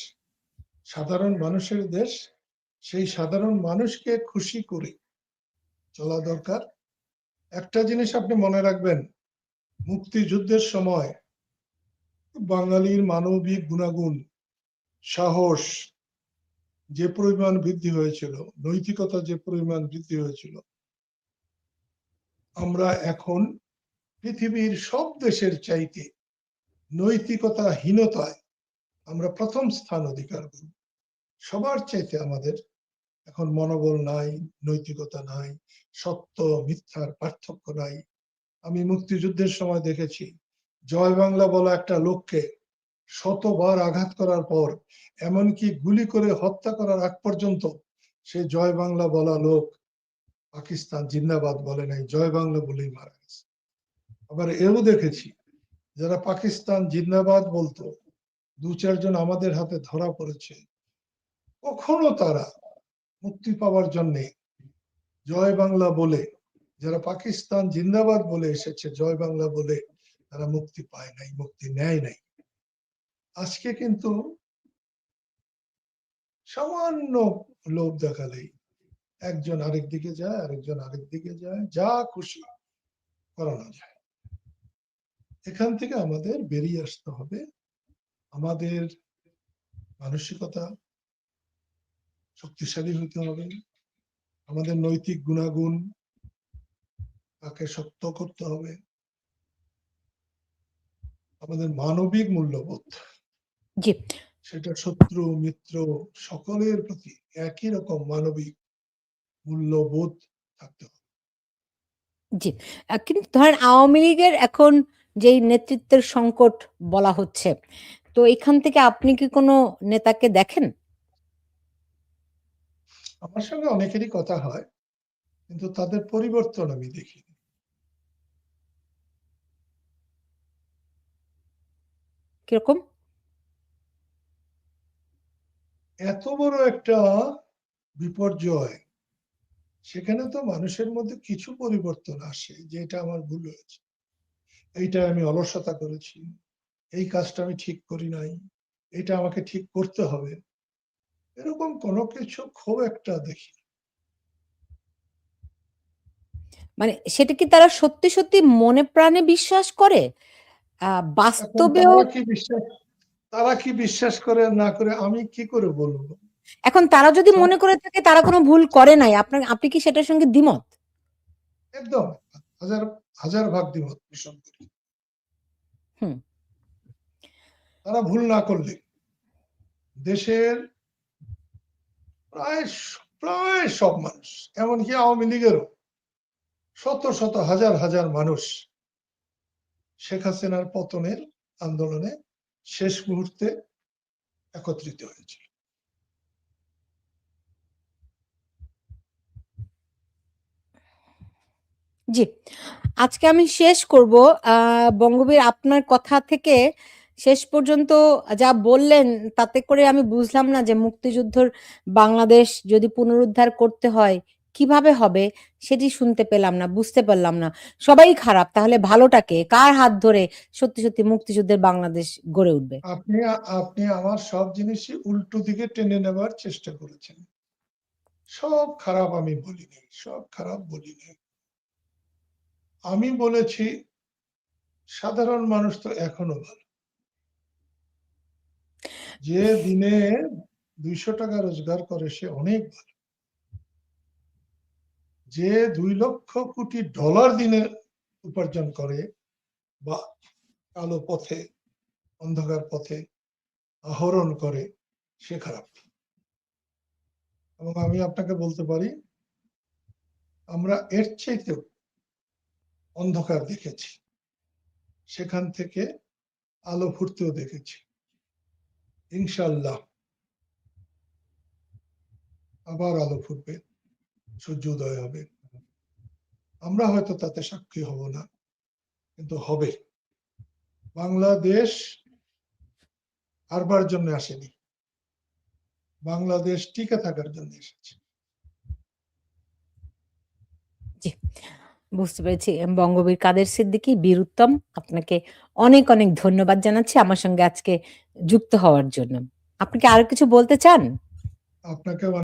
সাধারণ মানুষের দেশ। সেই সাধারণ মানুষকে খুশি করে চলা দরকার। একটা জিনিস আপনি মনে রাখবেন, মুক্তিযুদ্ধের সময় বাঙালির মানবিক গুণাগুণ, সাহস যে পরিমাণ বৃদ্ধি হয়েছিল, নৈতিকতা যে পরিমাণ বৃদ্ধি হয়েছিল, আমরা এখন পৃথিবীর সব দেশের চাইতে নৈতিকতাহীনতায় আমরা প্রথম স্থান অধিকার করি। সবার চাইতে আমাদের এখন মনোবল নাই, নৈতিকতা নাই, সত্য মিথ্যার পার্থক্য নাই। আমি মুক্তিযুদ্ধের সময় দেখেছি, জয় বাংলা বলা একটা লোককে শতবার আঘাত করার পর, এমনকি গুলি করে হত্যা করার আগ পর্যন্ত সে জয় বাংলা বলা লোক পাকিস্তান জিন্দাবাদ বলে নাই, জয় বাংলা বলেই মারা গেছে। আবার এও দেখেছি, যারা পাকিস্তান জিন্দাবাদ বলতো, দু চারজন আমাদের হাতে ধরা পড়েছে, কখনো তারা মুক্তি পাওয়ার জন্যে জয় বাংলা বলে, যারা পাকিস্তান জিন্দাবাদ বলে এসেছে, জয় বাংলা বলে তারা মুক্তি পায় নাই, মুক্তি নেয় নাই। আজকে কিন্তু সামান্য লোভ দেখালেই একজন আরেক দিকে যায়, আরেকজন আরেক দিকে যায়, যা খুশি করানো যায়। এখান থেকে আমাদের বেরিয়ে আসতে হবে। আমাদের মানসিকতা শক্তিশালী হতে হবে। আমাদের নৈতিক গুণাগুণ তাকে শক্ত করতে হবে। আমাদের মানবিক মূল্যবোধ, জি সেটা শত্রু মিত্র সকলের প্রতি একই রকম মানবিক মূল্যবোধ থাকতে হবে। জি কিন্তু ধরেন আওয়ামী লীগের এখন যেই নেতৃত্বের সংকট বলা হচ্ছে, তো এখান থেকে আপনি কি কোনো নেতাকে দেখেন? আমার সঙ্গে অনেকেরই কথা হয়, কিন্তু তাদের পরিবর্তন আমি দেখি। কিরকম? এত বড় একটা বিপর্যয়, সেখানে তো মানুষের মধ্যে কিছু পরিবর্তন আসে, যে এটা আমার ভুল হয়েছে, এইটা আমি অলসতা করেছি, এই কাজটা আমি ঠিক করি নাই, এটা আমাকে ঠিক করতে হবে, এরকম কোনো কিছু খুব একটা দেখি। মানে সেটা কি তারা সত্যি সত্যি মনে প্রাণে বিশ্বাস করে? এখন বাস্তবেও তারা কি বিশ্বাস করে না করে আমি কি করে বলবো? এখন তারা যদি মনে করে থাকে তারা কোনো ভুল করে নাই, আপনি কি সেটার সঙ্গে দ্বিমত? একদম হাজার হাজার ভাগ দ্বিমত পোষণ করি। হুম। তারা ভুল না করলে দেশের প্রায় প্রায় সব মানুষ, এমনকি আওয়ামী লীগেরও শত শত হাজার হাজার মানুষ শেখ হাসিনার পতনের আন্দোলনে শেষ মুহূর্তে একত্রিত হয়েছিল। জি, আজকে আমি শেষ করব। বঙ্গবীর, আপনার কথা থেকে শেষ পর্যন্ত যা বললেন, তাতে করে আমি বুঝলাম না যে মুক্তিযুদ্ধর বাংলাদেশ যদি পুনরুদ্ধার করতে হয় কিভাবে হবে, সেটি শুনতে পেলাম না, বুঝতে পারলাম না। সবাই খারাপ, তাহলে ভালোটাকে কার হাত ধরে সত্যি সত্যি মুক্তিযুদ্ধের বাংলাদেশ গড়ে উঠবে? আপনি আপনি আমার সব জিনিসই উল্টো দিকে টেনে নেবার চেষ্টা করেছেন। সব খারাপ আমি বলিনি, সব খারাপ বলিনি। আমি বলেছি সাধারণ মানুষ তো এখনো ভালো। যে দিনে 200 টাকা রোজগার করে সে অনেক ভালো। যে 2 লক্ষ কোটি ডলার দিনে উপার্জন করে বা কালো পথে, অন্ধকার পথে আহরণ করে, সে খারাপ। এবং আমি আপনাকে বলতে পারি, আমরা এর চাইতেও অন্ধকার দেখেছি। সেখান থেকে আলো ফুটতেও দেখেছি। ইনশাআল্লাহ আবার আলো ফুটবে, সূর্যোদয় হবে। আমরা হয়তো তাতে সাক্ষী হব না, কিন্তু হবে। বাংলাদেশ হারবার জন্য আসেনি, বাংলাদেশ টিকে থাকার জন্য এসেছে। জি, বুঝতে পেরেছি। বঙ্গবীর কাদের সিদ্দিকী, বীর উত্তম, আপনাকে অনেক, অনেক ধন্যবাদ জানাচ্ছি আমার সঙ্গে আজকে যুক্ত হওয়ার জন্য। আপনি কি আরো কিছু বলতে চান? আপনাকেও